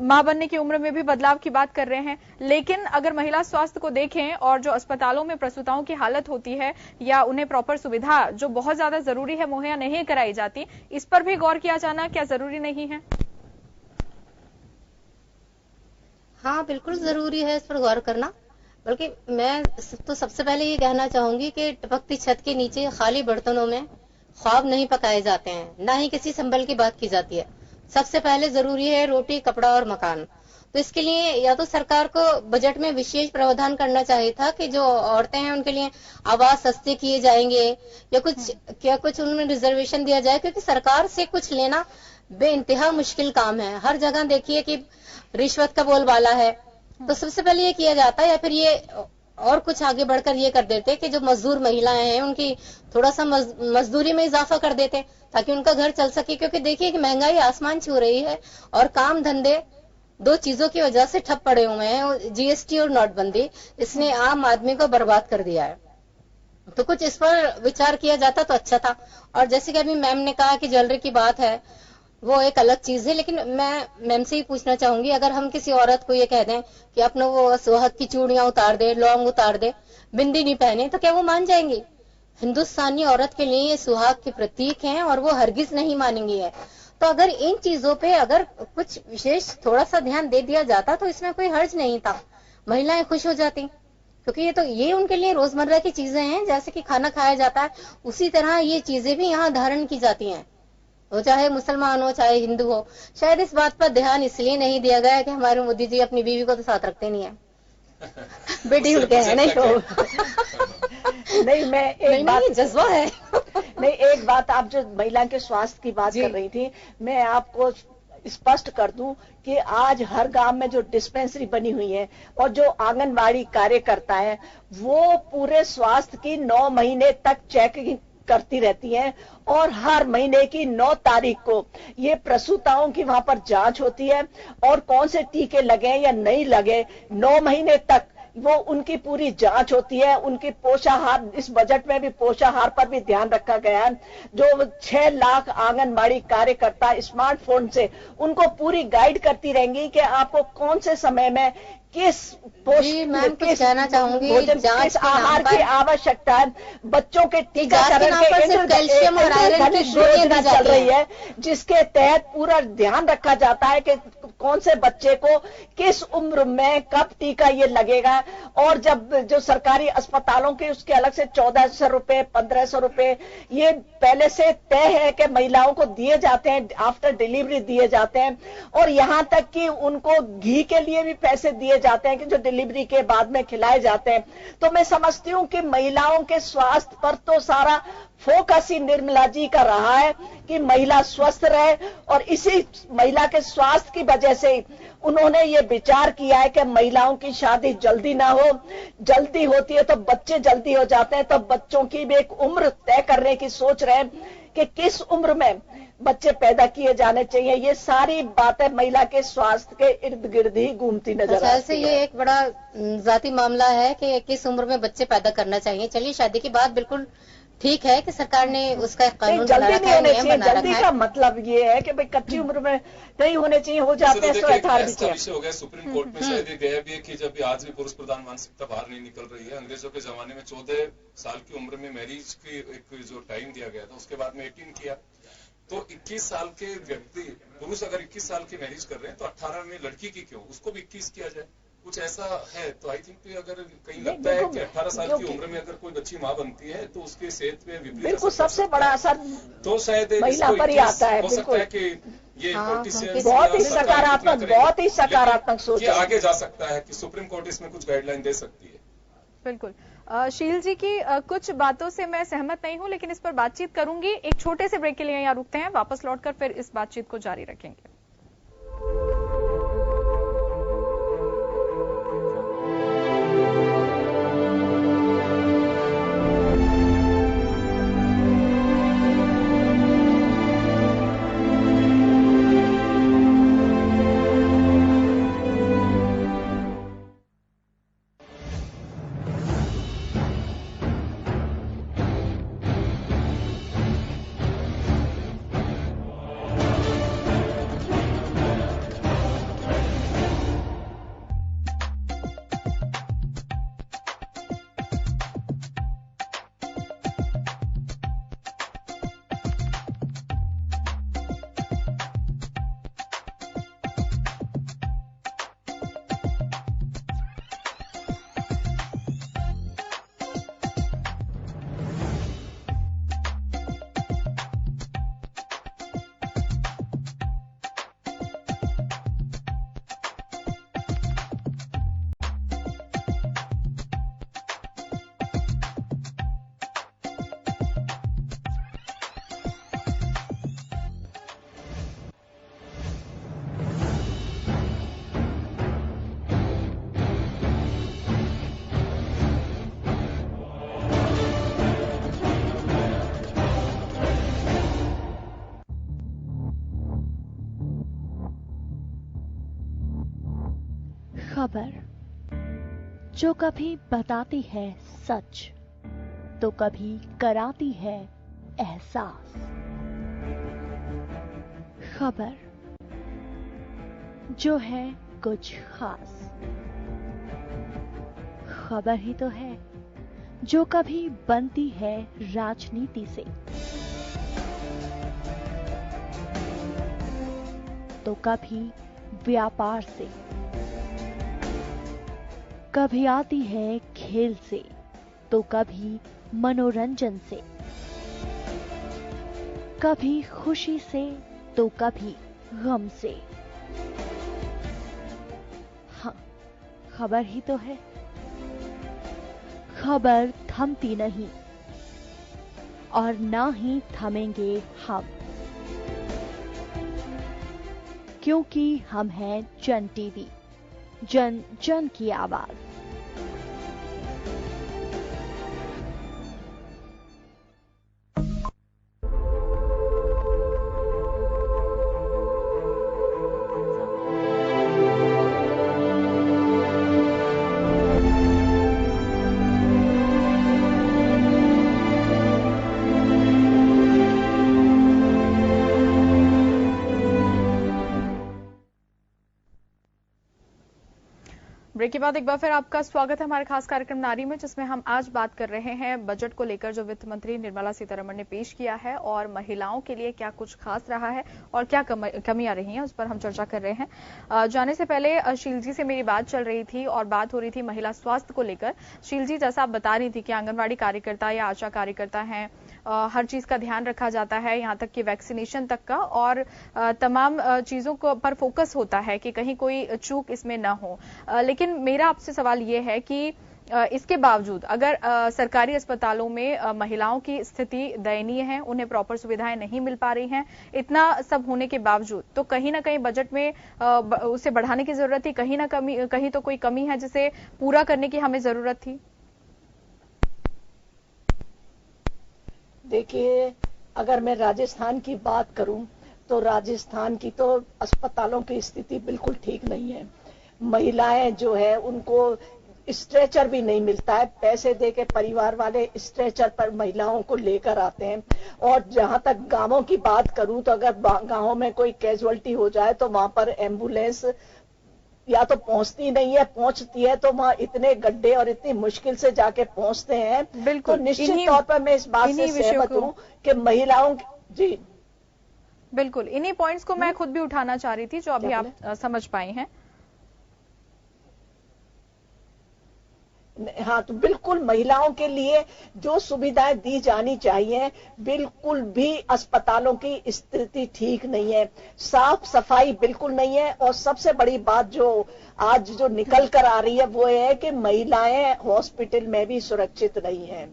मां बनने की उम्र में भी बदलाव की बात कर रहे हैं। लेकिन अगर महिला स्वास्थ्य को देखें और जो अस्पतालों में प्रसूताओं की हालत होती है या उन्हें प्रॉपर सुविधा जो बहुत ज्यादा जरूरी है मुहैया नहीं कराई जाती, इस पर भी गौर किया जाना क्या जरूरी नहीं है? हाँ, बिल्कुल जरूरी है इस पर गौर करना। बल्कि मैं तो सबसे पहले ये कहना चाहूंगी कि टपकती छत के नीचे खाली बर्तनों में ख्वाब नहीं पकाए जाते हैं, ना ही किसी संबल की बात की जाती है। सबसे पहले जरूरी है रोटी, कपड़ा और मकान। तो इसके लिए या तो सरकार को बजट में विशेष प्रावधान करना चाहिए था कि जो औरतें हैं उनके लिए आवास सस्ते किए जाएंगे या कुछ उनमें रिजर्वेशन दिया जाए, क्योंकि सरकार से कुछ लेना बेइंतहा मुश्किल काम है। हर जगह देखिए कि रिश्वत का बोलबाला है, तो सबसे पहले ये किया जाता है, या फिर ये और कुछ आगे बढ़कर ये कर देते कि जो मजदूर महिलाएं हैं उनकी थोड़ा सा मजदूरी में इजाफा कर देते ताकि उनका घर चल सके। क्योंकि देखिए कि महंगाई आसमान छू रही है और काम धंधे दो चीजों की वजह से ठप पड़े हुए हैं, जीएसटी और नोटबंदी, इसने आम आदमी को बर्बाद कर दिया है। तो कुछ इस पर विचार किया जाता तो अच्छा था। और जैसे कि अभी मैम ने कहा कि ज्वेलरी की बात है, वो एक अलग चीज है, लेकिन मैं मैम से ही पूछना चाहूंगी, अगर हम किसी औरत को ये कह दें कि अपना वो सुहाग की चूड़ियां उतार दे, लौंग उतार दे, बिंदी नहीं पहने, तो क्या वो मान जाएंगी? हिंदुस्तानी औरत के लिए ये सुहाग के प्रतीक हैं और वो हरगिज नहीं मानेंगी है। तो अगर इन चीजों पे अगर कुछ विशेष थोड़ा सा ध्यान दे दिया जाता तो इसमें कोई हर्ज नहीं था, महिलाएं खुश हो जाती। क्योंकि ये उनके लिए रोजमर्रा की चीजें हैं, जैसे कि खाना खाया जाता है उसी तरह ये चीजें भी यहाँ धारण की जाती हैं, वो चाहे मुसलमान हो चाहे हिंदू हो। शायद इस बात पर ध्यान इसलिए नहीं दिया गया कि हमारे मोदी जी अपनी बीवी को तो साथ रखते नहीं है, बेटी उनके है नहीं तो नहीं, मैं एक बात, जज्बा है नहीं, एक बात, आप जो महिला के स्वास्थ्य की बात कर रही थी, मैं आपको स्पष्ट कर दूं कि आज हर गांव में जो डिस्पेंसरी बनी हुई है और जो आंगनबाड़ी कार्यकर्ता है वो पूरे स्वास्थ्य की 9 महीने तक चेकिंग करती रहती हैं और हर महीने की 9 तारीख को ये प्रसूताओं की वहां पर जांच होती है और कौन से टीके लगे या नहीं लगे 9 महीने तक वो उनकी पूरी जांच होती है। उनकी पोषाहार, इस बजट में भी पोषाहार पर भी ध्यान रखा गया है। जो 6 लाख आंगनबाड़ी कार्यकर्ता स्मार्टफोन से उनको पूरी गाइड करती रहेंगी कि आपको कौन से समय में किस कहना चाहूंगी किस आहार की आवश्यकता है। बच्चों के टीकाकरण के कैल्शियम और आयरन की योजना चल रही है जिसके तहत पूरा ध्यान रखा जाता है कि कौन से बच्चे को किस उम्र में कब टीका ये लगेगा। और जब जो सरकारी अस्पतालों के उसके अलग से 1400 रुपए 1500 रुपए ये पहले से तय है कि महिलाओं को दिए जाते हैं, आफ्टर डिलीवरी दिए जाते हैं। और यहां तक कि उनको घी के लिए भी पैसे दिए जाते हैं कि जो डिलीवरी के बाद में खिलाए जाते हैं। तो मैं समझती हूं कि महिलाओं के स्वास्थ्य पर तो सारा फोकस ही निर्मला जी का रहा है कि महिला स्वस्थ रहे और इसी महिला के स्वास्थ्य की वजह से उन्होंने ये विचार किया है कि महिलाओं की शादी जल्दी ना हो। जल्दी होती है तो बच्चे जल्दी हो जाते हैं, तो बच्चों की भी एक उम्र तय करने की सोच रहे हैं कि किस उम्र में बच्चे पैदा किए जाने चाहिए। ये सारी बातें महिला के स्वास्थ्य के इर्द गिर्द ही घूमती नजर आती है। ये एक बड़ा जाती मामला है कि किस उम्र में बच्चे पैदा करना चाहिए। चलिए, शादी की बात बिल्कुल ठीक है कि सरकार ने उसका एक कानून बना रखा है, नियम बना रखा है। जल्दी का मतलब ये है कि भाई कच्ची उम्र में नहीं होने चाहिए, हो जाते हैं तो विषय हो गया। सुप्रीम कोर्ट में शायद ये गया भी है कि जब आज भी पुरुष प्रधान मानसिकता बाहर नहीं निकल रही है। अंग्रेजों के जमाने में 14 साल की उम्र में मैरिज की एक जो टाइम दिया गया था, उसके बाद में 18 किया। तो 21 साल के व्यक्ति, पुरुष अगर 21 साल की मैरिज कर रहे हैं तो 18 में लड़की की क्यों, उसको भी 21 किया जाए, कुछ ऐसा है। तो आई थिंक अगर कहीं लगता है कि 18 साल की उम्र में अगर कोई बच्ची माँ बनती है तो उसकी सेहत पे विपरीत बिल्कुल सबसे बड़ा असर तो शायद महिला पर ही आता है। हो सकता है कि ये बहुत ही सकारात्मक सोच आगे जा सकता है कि सुप्रीम कोर्ट इसमें कुछ गाइडलाइन दे सकती है। बिल्कुल। शील जी की कुछ बातों से मैं सहमत नहीं हूं, लेकिन इस पर बातचीत करूंगी। एक छोटे से ब्रेक के लिए यहाँ रुकते हैं, वापस लौटकर फिर इस बातचीत को जारी रखेंगे। जो कभी बताती है सच तो कभी कराती है एहसास। खबर जो है कुछ खास, खबर ही तो है जो कभी बनती है राजनीति से तो कभी व्यापार से, कभी आती है खेल से तो कभी मनोरंजन से, कभी खुशी से तो कभी गम से। हाँ, खबर ही तो है। खबर थमती नहीं और ना ही थमेंगे हम, क्योंकि हम हैं जन टीवी, जन जन की आवाज। ब्रेक के बाद एक बार फिर आपका स्वागत है हमारे खास कार्यक्रम नारी में, जिसमें हम आज बात कर रहे हैं बजट को लेकर जो वित्त मंत्री निर्मला सीतारमण ने पेश किया है और महिलाओं के लिए क्या कुछ खास रहा है और क्या कमियां रही हैं, उस पर हम चर्चा कर रहे हैं। जाने से पहले शील जी से मेरी बात चल रही थी और बात हो रही थी महिला स्वास्थ्य को लेकर। शील जी, जैसा आप बता रही थी कि आंगनबाड़ी कार्यकर्ता या आशा कार्यकर्ता हैं, हर चीज का ध्यान रखा जाता है, यहाँ तक कि वैक्सीनेशन तक का, और तमाम चीजों को पर फोकस होता है कि कहीं कोई चूक इसमें न हो। लेकिन मेरा आपसे सवाल यह है कि इसके बावजूद अगर सरकारी अस्पतालों में महिलाओं की स्थिति दयनीय है, उन्हें प्रॉपर सुविधाएं नहीं मिल पा रही हैं, इतना सब होने के बावजूद तो कहीं ना कहीं बजट में उसे बढ़ाने की जरूरत थी, कहीं तो कोई कमी है जिसे पूरा करने की हमें जरूरत थी। देखिए, अगर मैं राजस्थान की बात करूं तो राजस्थान की तो अस्पतालों की स्थिति बिल्कुल ठीक नहीं है। महिलाएं जो है उनको स्ट्रेचर भी नहीं मिलता है, पैसे देके परिवार वाले स्ट्रेचर पर महिलाओं को लेकर आते हैं। और जहां तक गांवों की बात करूं तो अगर गांवों में कोई कैजुअलिटी हो जाए तो वहां पर एम्बुलेंस या तो पहुंचती नहीं है, पहुंचती है तो वहां इतने गड्ढे और इतनी मुश्किल से जाके पहुंचते हैं। बिल्कुल, तो निश्चित तौर पर मैं इस बात से सहमत हूं कि महिलाओं जी बिल्कुल इन्हीं पॉइंट्स को मैं खुद भी उठाना चाह रही थी जो अभी आप समझ पाए हैं। हाँ, तो बिल्कुल महिलाओं के लिए जो सुविधाएं दी जानी चाहिए, बिल्कुल भी अस्पतालों की स्थिति ठीक नहीं है, साफ सफाई बिल्कुल नहीं है। और सबसे बड़ी बात जो आज जो निकल कर आ रही है वो है कि महिलाएं हॉस्पिटल में भी सुरक्षित नहीं हैं।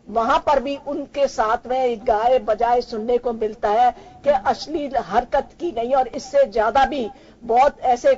वहां पर भी उनके साथ में गाए बजाए सुनने को मिलता है कि अश्लील हरकत की गई, और इससे ज्यादा भी बहुत ऐसे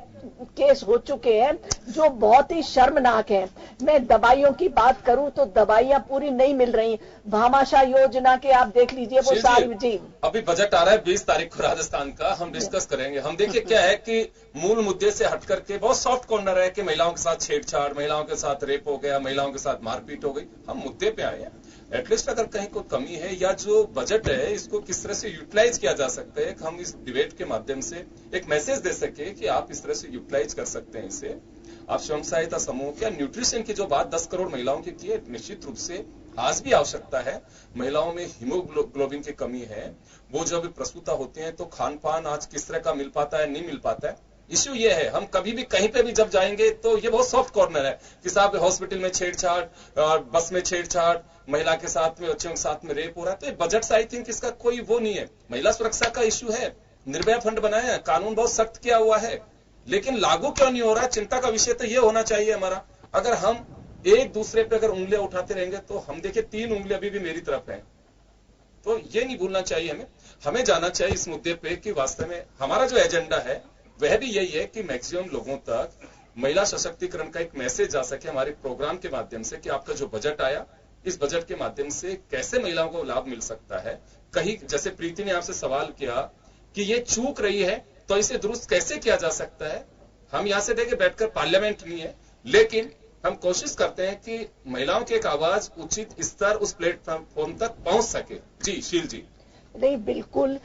केस हो चुके हैं जो बहुत ही शर्मनाक हैं। मैं दवाइयों की बात करूं तो दवाइयां पूरी नहीं मिल रही। भामाशाह योजना के आप देख लीजिए, वो सारी जी अभी बजट आ रहा है 20 तारीख को राजस्थान का, हम डिस्कस करेंगे। हम देखिए क्या है कि मूल मुद्दे से हट करके बहुत सॉफ्ट कॉर्नर है कि महिलाओं के साथ छेड़छाड़, महिलाओं के साथ रेप हो गया, महिलाओं के साथ मारपीट हो गई। हम मुद्दे पे आए हैं, एटलीस्ट अगर कहीं कोई कमी है या जो बजट है इसको किस तरह से यूटिलाइज किया जा सकता है, हम इस डिबेट के माध्यम से एक मैसेज दे सके कि आप इस तरह से यूटिलाइज कर सकते हैं इसे। आप स्वयं सहायता समूह क्या न्यूट्रिशन की जो बात 10 करोड़ महिलाओं की है, निश्चित रूप से आज भी आवश्यकता है। महिलाओं में हीमोग्लोबिन की कमी है, वो जब प्रसूता होते हैं तो खान पान आज किस तरह का मिल पाता है, नहीं मिल पाता है। इश्यू ये है, हम कभी भी कहीं पे भी जब जाएंगे तो ये बहुत सॉफ्ट कॉर्नर है कि साहब हॉस्पिटल में छेड़छाड़, बस में छेड़छाड़, महिला के साथ में, बच्चों के साथ में रेप हो रहा है। तो ये बजट से आई थिंक इसका कोई वो नहीं है। महिला सुरक्षा का इश्यू है, निर्भया फंड बनाया है, कानून बहुत सख्त किया हुआ है, लेकिन लागू क्यों नहीं हो रहा है? चिंता का विषय तो ये होना चाहिए हमारा। अगर हम एक दूसरे पे अगर उंगलियां उठाते रहेंगे तो हम देखिए 3 उंगलियां अभी भी मेरी तरफ है, तो ये नहीं भूलना चाहिए। हमें जाना चाहिए इस मुद्दे पे कि वास्तव में हमारा जो एजेंडा है वह भी यही है कि मैक्सिमम लोगों तक महिला सशक्तिकरण का एक मैसेज जा सके हमारे प्रोग्राम के माध्यम से कि आपका जो बजट आया, इस बजट के माध्यम से कैसे महिलाओं को लाभ मिल सकता है। कहीं जैसे प्रीति ने आपसे सवाल किया कि ये चूक रही है तो इसे दुरुस्त कैसे किया जा सकता है। हम यहां से देखे बैठकर पार्लियामेंट नहीं है, लेकिन हम कोशिश करते हैं कि महिलाओं की एक आवाज उचित स्तर उस प्लेटफॉर्म तक पहुंच सके। जी शील जी। नहीं, बिल्कुल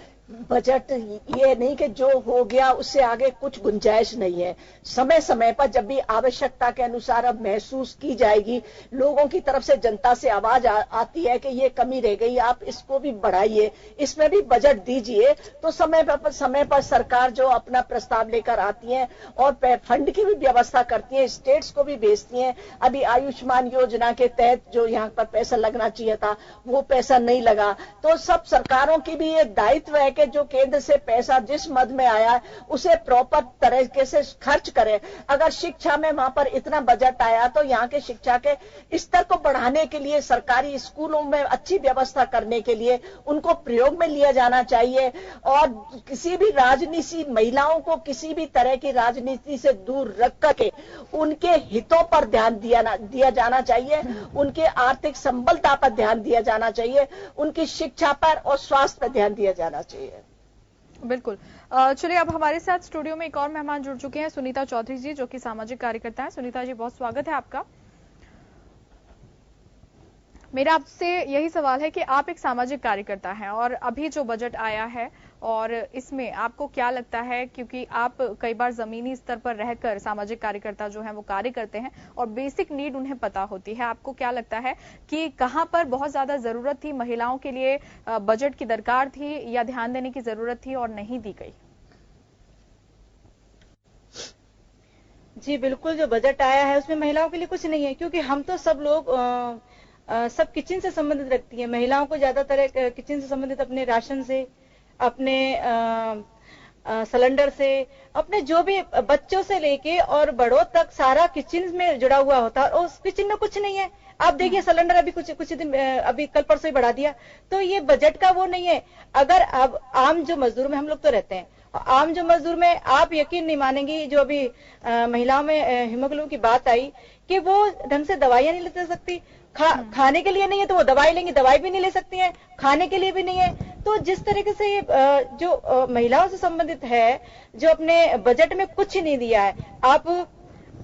बजट ये नहीं कि जो हो गया उससे आगे कुछ गुंजाइश नहीं है। समय समय पर जब भी आवश्यकता के अनुसार अब महसूस की जाएगी, लोगों की तरफ से, जनता से आवाज आती है कि ये कमी रह गई, आप इसको भी बढ़ाइए, इसमें भी बजट दीजिए, तो समय पर सरकार जो अपना प्रस्ताव लेकर आती है और फंड की भी व्यवस्था करती है, स्टेट्स को भी भेजती है। अभी आयुष्मान योजना के तहत जो यहाँ पर पैसा लगना चाहिए था वो पैसा नहीं लगा। तो सब सरकारों की भी ये दायित्व है कि जो केंद्र से पैसा जिस मद में आया है उसे प्रॉपर तरीके से खर्च करें। अगर शिक्षा में वहां पर इतना बजट आया तो यहाँ के शिक्षा के स्तर को बढ़ाने के लिए, सरकारी स्कूलों में अच्छी व्यवस्था करने के लिए उनको प्रयोग में लिया जाना चाहिए। और किसी भी राजनीति, महिलाओं को किसी भी तरह की राजनीति से दूर रख करके उनके हितों पर ध्यान दिया जाना चाहिए, उनके आर्थिक संबलता पर ध्यान दिया जाना चाहिए, उनकी शिक्षा पर और स्वास्थ्य पर ध्यान दिया जाना चाहिए। बिल्कुल। चलिए, अब हमारे साथ स्टूडियो में एक और मेहमान जुड़ चुके हैं, सुनीता चौधरी जी, जो कि सामाजिक कार्यकर्ता हैं। सुनीता जी, बहुत स्वागत है आपका। मेरा आपसे यही सवाल है कि आप एक सामाजिक कार्यकर्ता हैं और अभी जो बजट आया है और इसमें आपको क्या लगता है, क्योंकि आप कई बार जमीनी स्तर पर रहकर सामाजिक कार्यकर्ता जो है वो कार्य करते हैं और बेसिक नीड उन्हें पता होती है, आपको क्या लगता है कि कहां पर बहुत ज्यादा जरूरत थी, महिलाओं के लिए बजट की दरकार थी या ध्यान देने की जरूरत थी और नहीं दी गई? जी बिल्कुल, जो बजट आया है उसमें महिलाओं के लिए कुछ नहीं है, क्योंकि हम तो सब लोग सब किचन से संबंधित रखती है। महिलाओं को ज्यादातर किचन से संबंधित अपने राशन से, अपने सिलेंडर से, अपने जो भी बच्चों से लेके और बड़ों तक सारा किचन में जुड़ा हुआ होता है और उस किचन में कुछ नहीं है। आप देखिए, सिलेंडर अभी कुछ दिन, अभी कल परसों ही बढ़ा दिया, तो ये बजट का वो नहीं है। अगर अब आम जो मजदूर में हम लोग तो रहते हैं, आम जो मजदूर में आप यकीन नहीं मानेंगी, जो अभी महिलाओं में हीमोग्लोबिन की बात आई कि वो ढंग से दवाइयां नहीं ले सकती, खाने के लिए नहीं है तो वो दवाई लेंगी, दवाई भी नहीं ले सकती हैं, खाने के लिए भी नहीं है। तो जिस तरीके से ये जो महिलाओं से संबंधित है, जो अपने बजट में कुछ नहीं दिया है। आप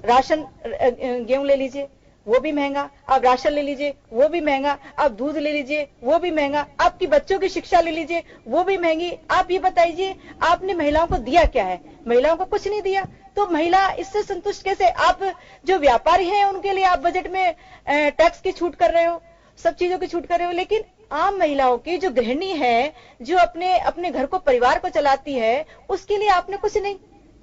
राशन, गेहूं ले लीजिए वो भी महंगा, आप राशन ले लीजिए वो भी महंगा, आप दूध ले लीजिए वो भी महंगा, आपकी बच्चों की शिक्षा ले लीजिए वो भी महंगी। आप ये बताइए, आपने महिलाओं को दिया क्या है? महिलाओं को कुछ नहीं दिया, तो महिला इससे संतुष्ट कैसे? आप जो व्यापारी हैं उनके लिए आप बजट में टैक्स की छूट कर रहे हो, सब चीजों की छूट कर रहे हो, लेकिन आम महिलाओं की जो गृहिणी है, जो अपने घर को, परिवार को चलाती है, उसके लिए आपने कुछ नहीं।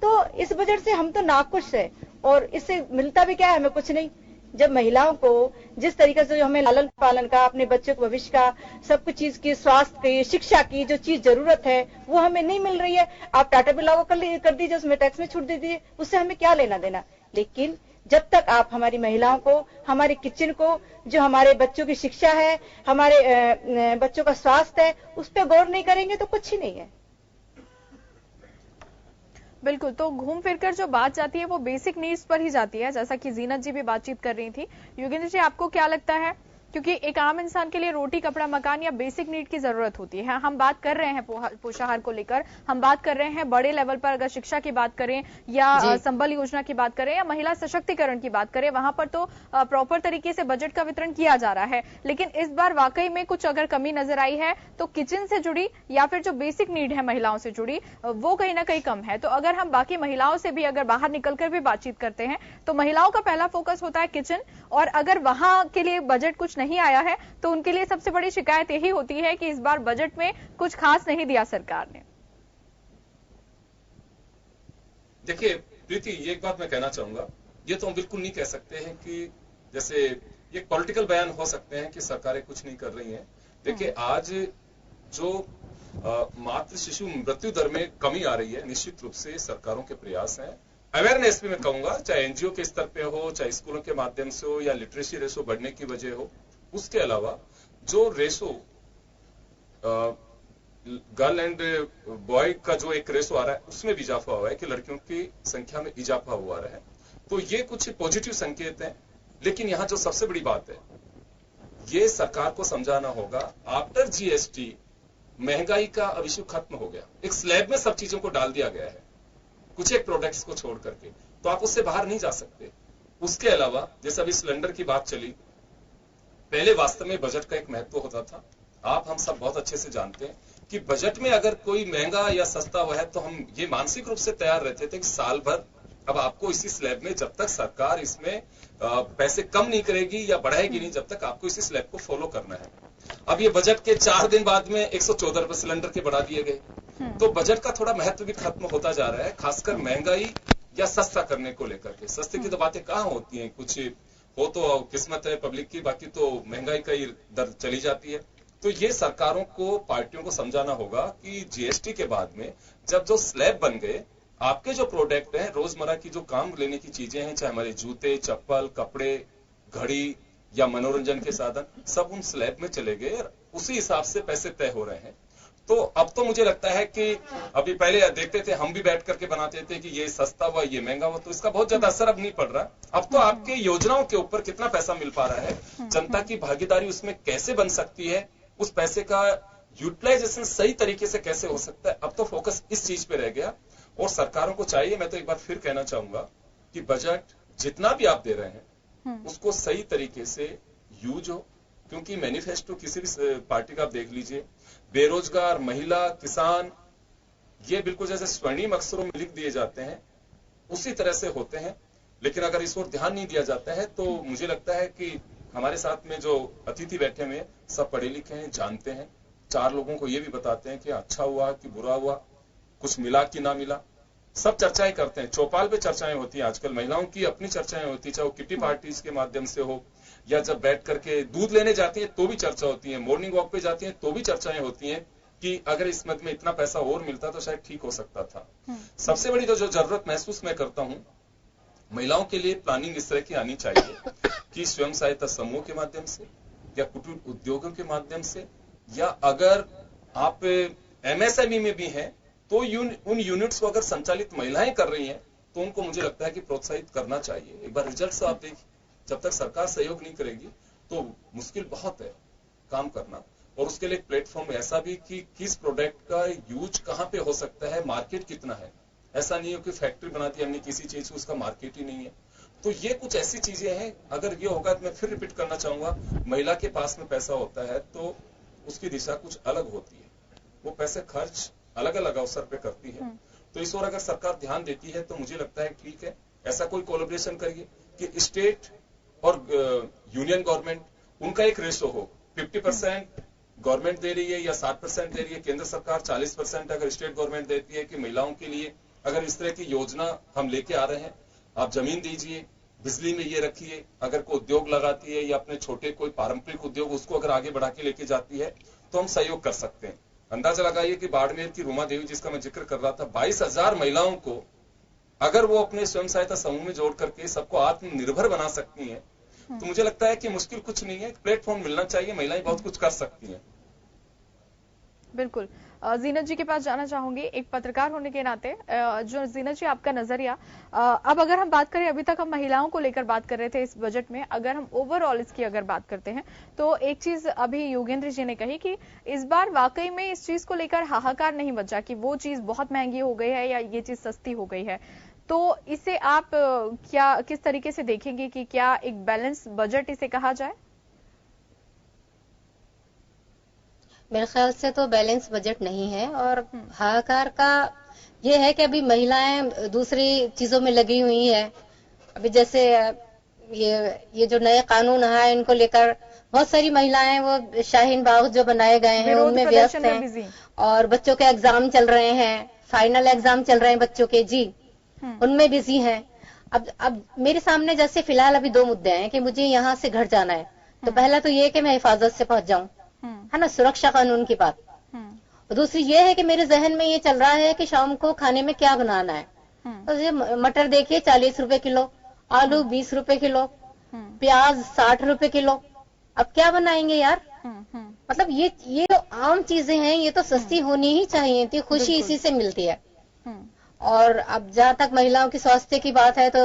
तो इस बजट से हम तो नाखुश है और इससे मिलता भी क्या है? हमें कुछ नहीं। जब महिलाओं को जिस तरीके से जो हमें लालन पालन का, अपने बच्चों के भविष्य का, सब कुछ चीज की, स्वास्थ्य की, शिक्षा की जो चीज जरूरत है वो हमें नहीं मिल रही है। आप टाटा बिल लागू कर दीजिए, उसमें टैक्स में छूट दे दीजिए, उससे हमें क्या लेना देना। लेकिन जब तक आप हमारी महिलाओं को, हमारे किचन को, जो हमारे बच्चों की शिक्षा है, हमारे बच्चों का स्वास्थ्य है, उस पर गौर नहीं करेंगे तो कुछ ही नहीं है। बिल्कुल, तो घूम फिरकर जो बात जाती है वो बेसिक नीड्स पर ही जाती है, जैसा कि जीनत जी भी बातचीत कर रही थी। योगेंद्र जी, आपको क्या लगता है, क्योंकि एक आम इंसान के लिए रोटी, कपड़ा, मकान या बेसिक नीड की जरूरत होती है। हम बात कर रहे हैं पोषाहार को लेकर, हम बात कर रहे हैं बड़े लेवल पर, अगर शिक्षा की बात करें या संबल योजना की बात करें या महिला सशक्तिकरण की बात करें, वहां पर तो प्रॉपर तरीके से बजट का वितरण किया जा रहा है। लेकिन इस बार वाकई में कुछ अगर कमी नजर आई है तो किचन से जुड़ी या फिर जो बेसिक नीड है महिलाओं से जुड़ी, वो कहीं ना कहीं कम है। तो अगर हम बाकी महिलाओं से भी अगर बाहर निकलकर भी बातचीत करते हैं तो महिलाओं का पहला फोकस होता है किचन, और अगर वहां के लिए बजट कुछ नहीं आया है तो उनके लिए सबसे बड़ी शिकायत यही होती है कि इस बार बजट में कुछ खास नहीं दिया सरकार ने। देखिए प्रीति, ये एक बात मैं कहना चाहूंगा, ये तो हम बिल्कुल नहीं कह सकते हैं कि जैसे ये पॉलिटिकल बयान हो सकते हैं कि सरकारें कुछ नहीं कर रही हैं। देखिए आज जो मातृ शिशु मृत्यु दर में कमी आ रही है, निश्चित रूप से सरकारों के प्रयास हैं। अवेयरनेस भी मैं कहूंगा, चाहे एनजीओ के स्तर पे हो, चाहे स्कूलों के माध्यम से हो, या लिटरेसी रेशो बढ़ने की वजह हो। उसके अलावा जो रेशो गर्ल एंड बॉय का जो एक रेशो आ रहा है, उसमें भी इजाफा हुआ है कि लड़कियों की संख्या में इजाफा हुआ रहा है। तो ये कुछ पॉजिटिव संकेत हैं। लेकिन यहां जो सबसे बड़ी बात है, ये सरकार को समझाना होगा, आफ्टर जीएसटी महंगाई का अब इश्यू खत्म हो गया। एक स्लैब में सब चीजों को डाल दिया गया है, कुछ एक प्रोडक्ट्स को छोड़ करके, तो आप उससे बाहर नहीं जा सकते। उसके अलावा जैसे अभी सिलेंडर की बात चली, पहले वास्तव में बजट का एक महत्व होता था। आप हम सब बहुत अच्छे से जानते हैं कि बजट में अगर कोई महंगा या सस्ता हुआ है तो हम ये मानसिक रूप से तैयार रहते थे कि साल भर अब आपको इसी स्लैब में, जब तक सरकार इसमें पैसे कम नहीं करेगी या बढ़ाएगी नहीं, जब तक आपको इसी स्लैब को फॉलो करना है। अब ये बजट के 4 दिन बाद में 114 रुपए सिलेंडर के बढ़ा दिए गए, तो बजट का थोड़ा महत्व भी खत्म होता जा रहा है, खासकर महंगाई या सस्ता करने को लेकर के। सस्ते की तो बातें कहाँ होती हैं, कुछ हो तो किस्मत है पब्लिक की, बाकी तो महंगाई का ही दर चली जाती है। तो ये सरकारों को, पार्टियों को समझाना होगा कि जीएसटी के बाद में जब जो स्लैब बन गए, आपके जो प्रोडक्ट हैं, रोजमर्रा की जो काम लेने की चीजें हैं, चाहे हमारे जूते, चप्पल, कपड़े, घड़ी या मनोरंजन के साधन, सब उन स्लैब में चले गए, उसी हिसाब से पैसे तय हो रहे हैं। तो अब तो मुझे लगता है कि अभी पहले देखते थे, हम भी बैठ करके बनाते थे कि ये सस्ता हुआ, ये महंगा हुआ, तो इसका बहुत ज्यादा असर अब नहीं पड़ रहा। अब तो आपके योजनाओं के ऊपर कितना पैसा मिल पा रहा है, जनता की भागीदारी उसमें कैसे बन सकती है, उस पैसे का यूटिलाइजेशन सही तरीके से कैसे हो सकता है, अब तो फोकस इस चीज पे रह गया। और सरकारों को चाहिए, मैं तो एक बार फिर कहना चाहूंगा कि बजट जितना भी आप दे रहे हैं उसको सही तरीके से यूज हो, क्योंकि मैनिफेस्टो किसी भी पार्टी का आप देख लीजिए, बेरोजगार, महिला, किसान, ये बिल्कुल जैसे स्वर्णिम अक्षरों में लिख दिए जाते हैं उसी तरह से होते हैं। लेकिन अगर इस ओर ध्यान नहीं दिया जाता है तो मुझे लगता है कि हमारे साथ में जो अतिथि बैठे हुए हैं सब पढ़े लिखे हैं, जानते हैं, 4 लोगों को ये भी बताते हैं कि अच्छा हुआ कि बुरा हुआ, कुछ मिला कि ना मिला, सब चर्चाएं करते हैं। चौपाल पे चर्चाएं होती हैं आजकल, महिलाओं की अपनी चर्चाएं होती है, चाहे वो किटी पार्टीज के माध्यम से हो या जब बैठ करके दूध लेने जाती है तो भी चर्चा होती है, मॉर्निंग वॉक पे जाती है तो भी चर्चाएं होती हैं कि अगर इस मद में इतना पैसा और मिलता तो शायद ठीक हो सकता था। सबसे बड़ी जो जरूरत महसूस मैं करता हूं, महिलाओं के लिए प्लानिंग इस तरह की आनी चाहिए कि स्वयं सहायता समूह के माध्यम से या कुटीर उद्योगों के माध्यम से, या अगर आप एमएसएमई में भी हैं तो उन यूनिट्स को अगर संचालित महिलाएं कर रही हैं तो उनको मुझे लगता है कि प्रोत्साहित करना चाहिए। एक बार रिजल्ट आप देखिए, जब तक सरकार सहयोग नहीं करेगी तो मुश्किल बहुत है काम करना। और उसके लिए एक प्लेटफॉर्म ऐसा भी कि किस प्रोडक्ट का यूज कहां पे हो सकता है, मार्केट कितना है। ऐसा नहीं हो कि फैक्ट्री बना दी हमने किसी चीज, उसका मार्केट ही नहीं है। तो ये कुछ ऐसी चीजें हैं, अगर ये होगा तो मैं फिर रिपीट करना चाहूंगा, महिला के पास में पैसा होता है तो उसकी दिशा कुछ अलग होती है, वो पैसे खर्च अलग अलग अवसर पे करती है। तो इस ओर अगर सरकार ध्यान देती है तो मुझे लगता है ठीक है, ऐसा कोई कोलैबोरेशन करिए कि स्टेट और यूनियन गवर्नमेंट उनका एक रेशो हो, 50% गवर्नमेंट दे रही है या 60% दे रही है केंद्र सरकार, 40% अगर स्टेट गवर्नमेंट देती है कि महिलाओं के लिए अगर इस तरह की योजना हम लेके आ रहे हैं, आप जमीन दीजिए, बिजली में ये रखिए, अगर कोई उद्योग लगाती है या अपने छोटे कोई पारंपरिक उद्योग उसको अगर आगे बढ़ा के लेके जाती है तो हम सहयोग कर सकते हैं। अंदाजा लगाइए कि बाड़मेर की रुमा देवी जिसका मैं जिक्र कर रहा था, 22,000 महिलाओं को अगर वो अपने स्वयं सहायता समूह में जोड़ करके सबको आत्मनिर्भर बना सकती हैं तो मुझे लगता है कि मुश्किल कुछ नहीं है, प्लेटफॉर्म मिलना चाहिए, महिलाएं बहुत कुछ कर सकती हैं। बिल्कुल, जीनत जी के पास जाना चाहूंगी एक पत्रकार होने के नाते। जो जीनत जी आपका नजरिया, अब अगर हम बात करें, अभी तक हम महिलाओं को लेकर बात कर रहे थे इस बजट में, अगर हम ओवरऑल इसकी अगर बात करते हैं तो एक चीज अभी योगेंद्र जी ने कही कि इस बार वाकई में इस चीज को लेकर हाहाकार नहीं बचा कि वो चीज बहुत महंगी हो गई है या ये चीज सस्ती हो गई है। तो इसे आप किस तरीके से देखेंगे कि क्या एक बैलेंस बजट इसे कहा जाए? मेरे ख्याल से तो बैलेंस बजट नहीं है, और हाहाकार का ये है कि अभी महिलाएं दूसरी चीजों में लगी हुई है। अभी जैसे ये जो नए कानून है इनको लेकर बहुत सारी महिलाएं वो शाहीन बाग जो बनाए गए हैं उनमें व्यस्त हैं, और बच्चों के एग्जाम चल रहे हैं, फाइनल एग्जाम चल रहे हैं बच्चों के, जी उनमें बिजी हैं। अब मेरे सामने जैसे फिलहाल अभी 2 मुद्दे हैं कि मुझे यहाँ से घर जाना है, तो पहला तो ये कि मैं हिफाजत से पहुंच जाऊं, है ना, सुरक्षा कानून की बात। और दूसरी ये है कि मेरे जहन में ये चल रहा है कि शाम को खाने में क्या बनाना है। तो ये मटर देखिए 40 रुपए किलो, आलू 20 रुपए किलो, प्याज 60 रुपए किलो, अब क्या बनाएंगे यार। मतलब ये तो आम चीजें हैं, ये तो सस्ती होनी ही चाहिए थी, खुशी इसी से मिलती है। और अब जहाँ तक महिलाओं की स्वास्थ्य की बात है तो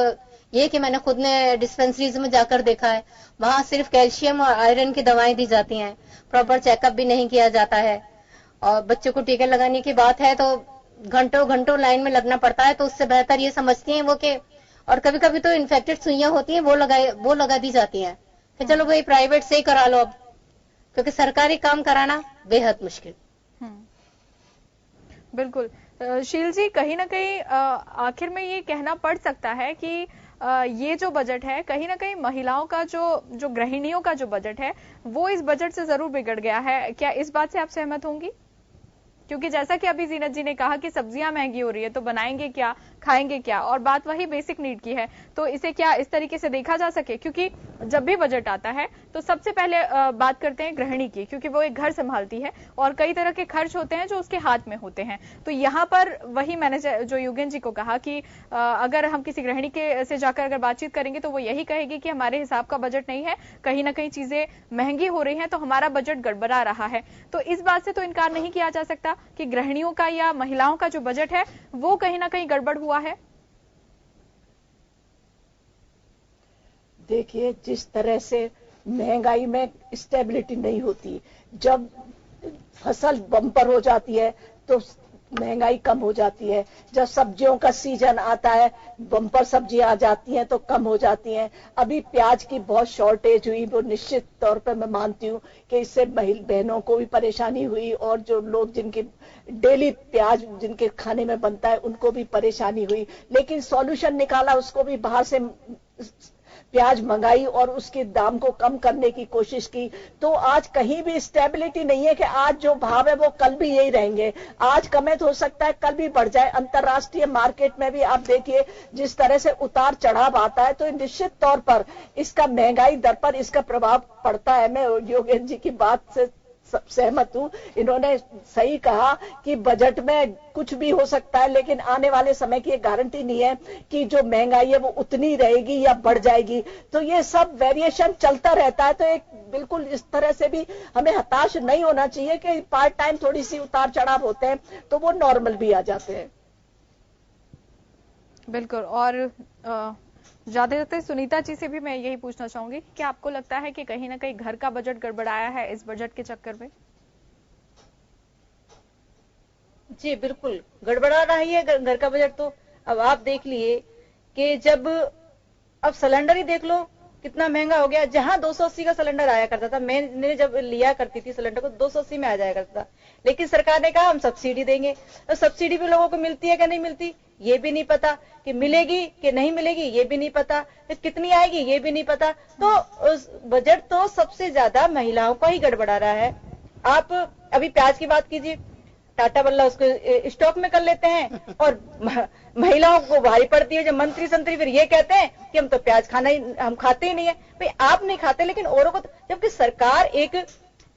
ये कि मैंने खुद ने डिस्पेंसरीज में जाकर देखा है, वहां सिर्फ कैल्शियम और आयरन की दवाएं दी जाती हैं, प्रॉपर चेकअप भी नहीं किया जाता है। और बच्चों को टीके लगाने की बात है तो घंटों घंटों लाइन में लगना पड़ता है। तो उससे बेहतर ये समझती हैं वो कि और कभी कभी तो इन्फेक्टेड सुइयां होती हैं वो लगा दी जाती हैं कि चलो भाई प्राइवेट से ही करा लो अब, क्योंकि सरकारी काम कराना बेहद मुश्किल। बिल्कुल। शील जी, कहीं ना कहीं आखिर में ये कहना पड़ सकता है कि ये जो बजट है कहीं ना कहीं महिलाओं का जो गृहिणियों का जो बजट है वो इस बजट से जरूर बिगड़ गया है। क्या इस बात से आप सहमत होंगी? क्योंकि जैसा कि अभी जीनत जी ने कहा कि सब्जियां महंगी हो रही है तो बनाएंगे क्या, खाएंगे क्या, और बात वही बेसिक नीड की है, तो इसे क्या इस तरीके से देखा जा सके? क्योंकि जब भी बजट आता है तो सबसे पहले बात करते हैं गृहिणी की, क्योंकि वो एक घर संभालती है और कई तरह के खर्च होते हैं जो उसके हाथ में होते हैं। तो यहाँ पर वही मैंने जो युगेन जी को कहा कि अगर हम किसी गृहिणी के से जाकर अगर बातचीत करेंगे तो वो यही कहेगी कि हमारे हिसाब का बजट नहीं है, कहीं ना कहीं चीजें महंगी हो रही हैं तो हमारा बजट गड़बड़ा रहा है। तो इस बात से तो इनकार नहीं किया जा सकता कि गृहिणियों का या महिलाओं का जो बजट है वो कहीं ना कहीं गड़बड़ हुआ है। देखिए, जिस तरह से महंगाई में स्टेबिलिटी नहीं होती, जब फसल बम्पर हो जाती है तो महंगाई कम हो जाती है, जब सब्जियों का सीजन आता है बम्पर सब्जियां आ जाती हैं तो कम हो जाती हैं। अभी प्याज की बहुत शॉर्टेज हुई, वो निश्चित तौर पर मैं मानती हूँ कि इससे बहनों को भी परेशानी हुई और जो लोग जिनकी डेली प्याज जिनके खाने में बनता है उनको भी परेशानी हुई, लेकिन सॉल्यूशन निकाला, उसको भी बाहर से प्याज मंगाई और उसके दाम को कम करने की कोशिश की। तो आज कहीं भी स्टेबिलिटी नहीं है कि आज जो भाव है वो कल भी यही रहेंगे, आज कम हो सकता है कल भी बढ़ जाए। अंतर्राष्ट्रीय मार्केट में भी आप देखिए जिस तरह से उतार चढ़ाव आता है, तो निश्चित तौर पर इसका महंगाई दर पर इसका प्रभाव पड़ता है। मैं योगेन जी की बात से सहमत हूँ, इन्होंने सही कहा कि बजट में कुछ भी हो सकता है, लेकिन आने वाले समय की गारंटी नहीं है कि जो महंगाई है वो उतनी रहेगी या बढ़ जाएगी। तो ये सब वेरिएशन चलता रहता है। तो एक बिल्कुल इस तरह से भी हमें हताश नहीं होना चाहिए कि पार्ट टाइम थोड़ी सी उतार चढ़ाव होते हैं तो वो नॉर्मल भी आ जाते हैं। बिल्कुल। और जाते जाते सुनीता जी से भी मैं यही पूछना चाहूंगी कि आपको लगता है कि कहीं ना कहीं घर का बजट गड़बड़ाया है इस बजट के चक्कर में? जी बिल्कुल गड़बड़ा रहा है घर का बजट। तो अब आप देख लिए कि जब अब सिलेंडर ही देख लो कितना महंगा हो गया। जहां 280 का सिलेंडर आया करता था, मैंने जब लिया करती थी सिलेंडर को 280 में आ जाया करता था, लेकिन सरकार ने कहा हम सब्सिडी देंगे। तो सब्सिडी भी लोगों को मिलती है कि नहीं मिलती ये भी नहीं पता, कि मिलेगी कि नहीं मिलेगी ये भी नहीं पता, फिर कितनी आएगी ये भी नहीं पता। तो उस बजट तो सबसे ज्यादा महिलाओं का ही गड़बड़ा रहा है। आप अभी प्याज की बात कीजिए, टाटा बल्ला उसको स्टॉक में कर लेते हैं और महिलाओं को भारी पड़ती है। जब मंत्री संतरी फिर ये कहते हैं कि हम तो प्याज हम खाते ही नहीं है। भाई आप नहीं खाते लेकिन औरों को, जबकि सरकार एक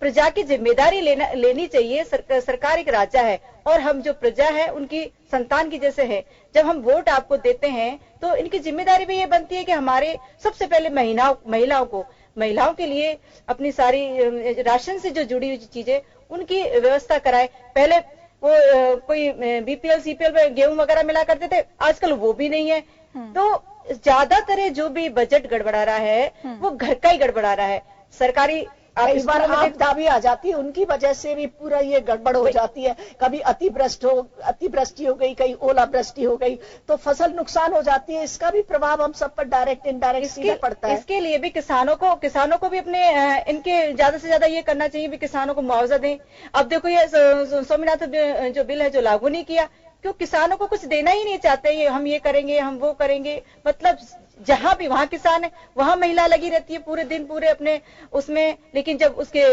प्रजा की जिम्मेदारी लेनी चाहिए। सरकार एक राजा है और हम जो प्रजा है उनकी संतान की जैसे है। जब हम वोट आपको देते हैं तो इनकी जिम्मेदारी भी ये बनती है कि हमारे सबसे पहले महिलाओं के लिए अपनी सारी राशन से जो जुड़ी हुई चीजें उनकी व्यवस्था कराए। पहले वो कोई बीपीएल सीपीएल में गेहूं वगैरह मिला करते थे, आजकल वो भी नहीं है। तो ज्यादातर जो भी बजट गड़बड़ा रहा है वो घर का ही गड़बड़ा रहा है। सरकारी कई बार आपदा भी आ जाती है, उनकी वजह से भी पूरा ये गड़बड़ हो जाती है। कभी अतिवृष्टि हो गई, कहीं ओलावृष्टि हो गई तो फसल नुकसान हो जाती है। इसका भी प्रभाव हम सब पर डायरेक्ट इनडायरेक्ट सीधे पड़ता है। इसके लिए भी किसानों को भी अपने इनके ज्यादा से ज्यादा ये करना चाहिए भी किसानों को मुआवजा दें। अब देखो ये स्वामीनाथन जो बिल है जो लागू नहीं किया, क्यों? किसानों को कुछ देना ही नहीं चाहते। ये हम ये करेंगे हम वो करेंगे, मतलब जहां भी वहां किसान है वहां महिला लगी रहती है पूरे दिन पूरे अपने उसमें। लेकिन जब उसके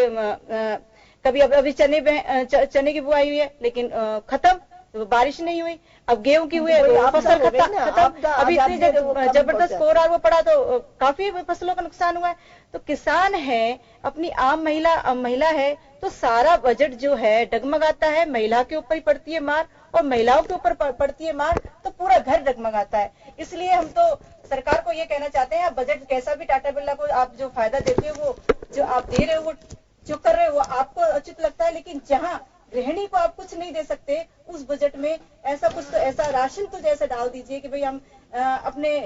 कभी अभी चने की बुआई हुई है लेकिन खत्म, तो बारिश नहीं हुई। अब गेहूं की हुई फसल खत्म। अभी इतनी जबरदस्त कोहरा वो पड़ा तो काफी फसलों का नुकसान हुआ है। तो किसान है, अपनी आम महिला है, तो सारा बजट जो है डगमगाता है। महिला के ऊपर ही पड़ती है मार और महिलाओं के ऊपर पड़ती है मार तो पूरा घर डगमगाता है। इसलिए हम तो सरकार को ये कहना चाहते हैं, आप बजट कैसा भी टाटा बिरला को आप जो फायदा देते हो वो जो आप दे रहे हो वो जो कर रहे हो वो आपको उचित लगता है, लेकिन जहां गृहिणी को आप कुछ नहीं दे सकते उस बजट में ऐसा कुछ तो ऐसा राशन तो जैसे डाल दीजिए कि भाई हम अपने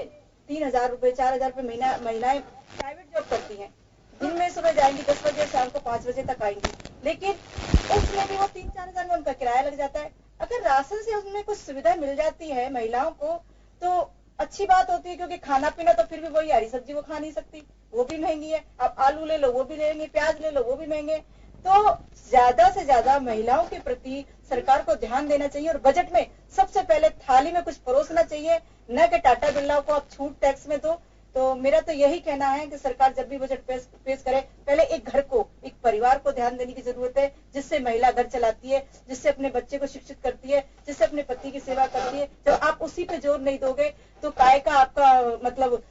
3,000 रुपए 4,000 रुपए महीना महिलाएं प्राइवेट जॉब करती हैं, दिन में सुबह जाएंगी 10 बजे शाम को 5 बजे तक आएंगी, लेकिन उसमें भी वो 3-4 हजार में उनका किराया लग जाता है। अगर राशन से उसमें कुछ सुविधा मिल जाती है महिलाओं को तो अच्छी बात होती है, क्योंकि खाना पीना तो फिर भी वही, हरी सब्जी वो खा नहीं सकती, वो भी महंगी है। अब आलू ले लो वो भी महंगे, प्याज ले लो वो भी महंगे। तो ज्यादा से ज्यादा महिलाओं के प्रति सरकार को ध्यान देना चाहिए और बजट में सबसे पहले थाली में कुछ परोसना चाहिए, न कि टाटा बिरला को आप छूट टैक्स में दो। तो मेरा तो यही कहना है कि सरकार जब भी बजट पेश करे, पहले एक घर को, एक परिवार को ध्यान देने की जरूरत है, जिससे महिला घर चलाती है, जिससे अपने बच्चे को शिक्षित करती है, जिससे अपने पति की सेवा करती है। जब आप उसी पे जोर नहीं दोगे तो काय का आपका मतलब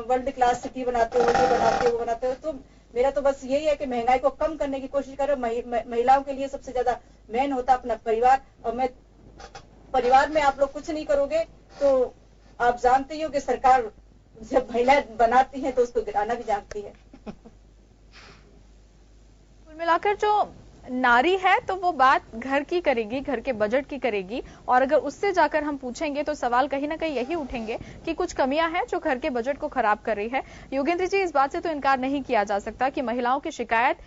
वर्ल्ड क्लास सिटी बनाते हो, जो बनाते हो वो बनाते हो। तो मेरा तो बस यही है कि महंगाई को कम करने की कोशिश करो। महिलाओं के लिए सबसे ज्यादा मेन होता अपना परिवार, और मैं परिवार में आप लोग कुछ नहीं करोगे तो आप जानते ही हो कि सरकार जब महिला बनाती है तो उसको गिराना भी जानती है। कुल मिलाकर जो नारी है तो वो बात घर की करेगी, घर के बजट की करेगी, और अगर उससे जाकर हम पूछेंगे तो सवाल कहीं ना कहीं यही उठेंगे कि कुछ कमियां हैं जो घर के बजट को खराब कर रही है। योगेंद्र जी, इस बात से तो इनकार नहीं किया जा सकता कि महिलाओं की शिकायत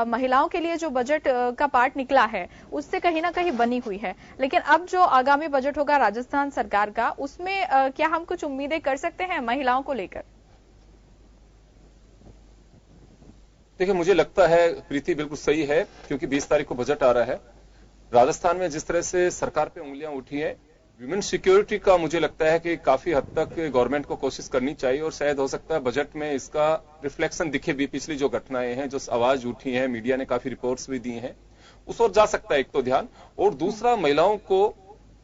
महिलाओं के लिए जो बजट का पार्ट निकला है उससे कहीं ना कहीं बनी हुई है। लेकिन अब जो आगामी बजट होगा राजस्थान सरकार का, उसमें क्या हम कुछ उम्मीदें कर सकते हैं महिलाओं को लेकर? देखिए, मुझे लगता है प्रीति बिल्कुल सही है, क्योंकि 20 तारीख को बजट आ रहा है। राजस्थान में जिस तरह से सरकार पे उंगलियां उठी है, विमेन सिक्योरिटी का मुझे लगता है कि काफी हद तक गवर्नमेंट को कोशिश करनी चाहिए, और शायद हो सकता है बजट में इसका रिफ्लेक्शन दिखे भी। पिछली जो घटनाएं हैं, जो आवाज उठी है, मीडिया ने काफी रिपोर्ट्स भी दी हैं, उस ओर जा सकता है एक तो ध्यान। और दूसरा, महिलाओं को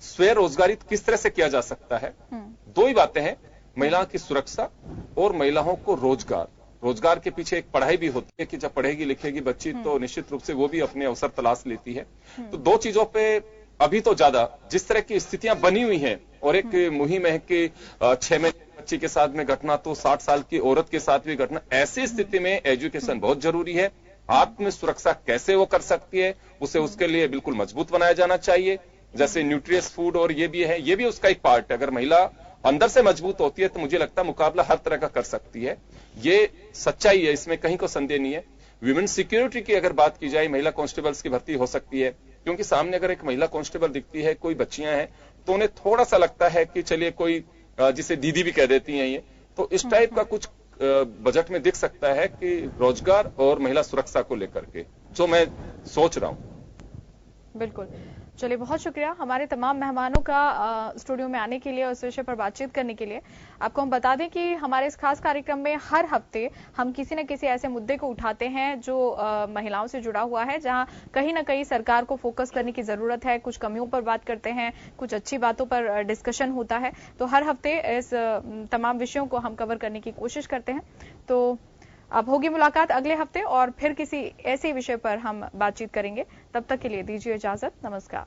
स्वरोजगारी किस तरह से किया जा सकता है। दो ही बातें हैं, महिलाओं की सुरक्षा और महिलाओं को रोजगार। रोजगार के पीछे एक पढ़ाई भी होती है कि जब पढ़ेगी लिखेगी बच्ची तो निश्चित रूप से वो भी अपने अवसर तलाश लेती है। तो दो चीजों पे अभी तो ज्यादा जिस तरह की स्थितियां बनी हुई हैं, और एक मुहिम है कि 6 महीने की बच्ची के साथ में घटना तो 60 साल की औरत के साथ भी घटना, ऐसी स्थिति में एजुकेशन बहुत जरूरी है। आत्म सुरक्षा कैसे वो कर सकती है, उसे उसके लिए बिल्कुल मजबूत बनाया जाना चाहिए। जैसे न्यूट्रियस फूड और ये भी है, ये भी उसका एक पार्ट है। अगर महिला अंदर से मजबूत होती है तो मुझे लगता है मुकाबला हर तरह का कर सकती है। ये सच्चाई है, इसमें कहीं को संदेह नहीं है। विमेन सिक्योरिटी की अगर बात की जाए, महिला कांस्टेबल्स की भर्ती हो सकती है, क्योंकि सामने अगर एक महिला कांस्टेबल दिखती है, कोई बच्चियां हैं, तो उन्हें थोड़ा सा लगता है कि चलिए कोई जिसे दीदी भी कह देती हैं, ये तो इस टाइप का कुछ बजट में दिख सकता है कि रोजगार और महिला सुरक्षा को लेकर के, जो मैं सोच रहा हूं। बिल्कुल, चलिए बहुत शुक्रिया हमारे तमाम मेहमानों का स्टूडियो में आने के लिए और इस विषय पर बातचीत करने के लिए। आपको हम बता दें कि हमारे इस खास कार्यक्रम में हर हफ्ते हम किसी न किसी ऐसे मुद्दे को उठाते हैं जो महिलाओं से जुड़ा हुआ है, जहां कहीं ना कहीं सरकार को फोकस करने की जरूरत है। कुछ कमियों पर बात करते हैं, कुछ अच्छी बातों पर डिस्कशन होता है। तो हर हफ्ते इस तमाम विषयों को हम कवर करने की कोशिश करते हैं। तो अब होगी मुलाकात अगले हफ्ते और फिर किसी ऐसे विषय पर हम बातचीत करेंगे। तब तक के लिए दीजिए इजाजत, नमस्कार।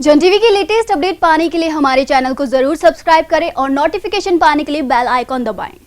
जन टीवी की लेटेस्ट अपडेट पाने के लिए हमारे चैनल को जरूर सब्सक्राइब करें और नोटिफिकेशन पाने के लिए बेल आइकॉन दबाएं।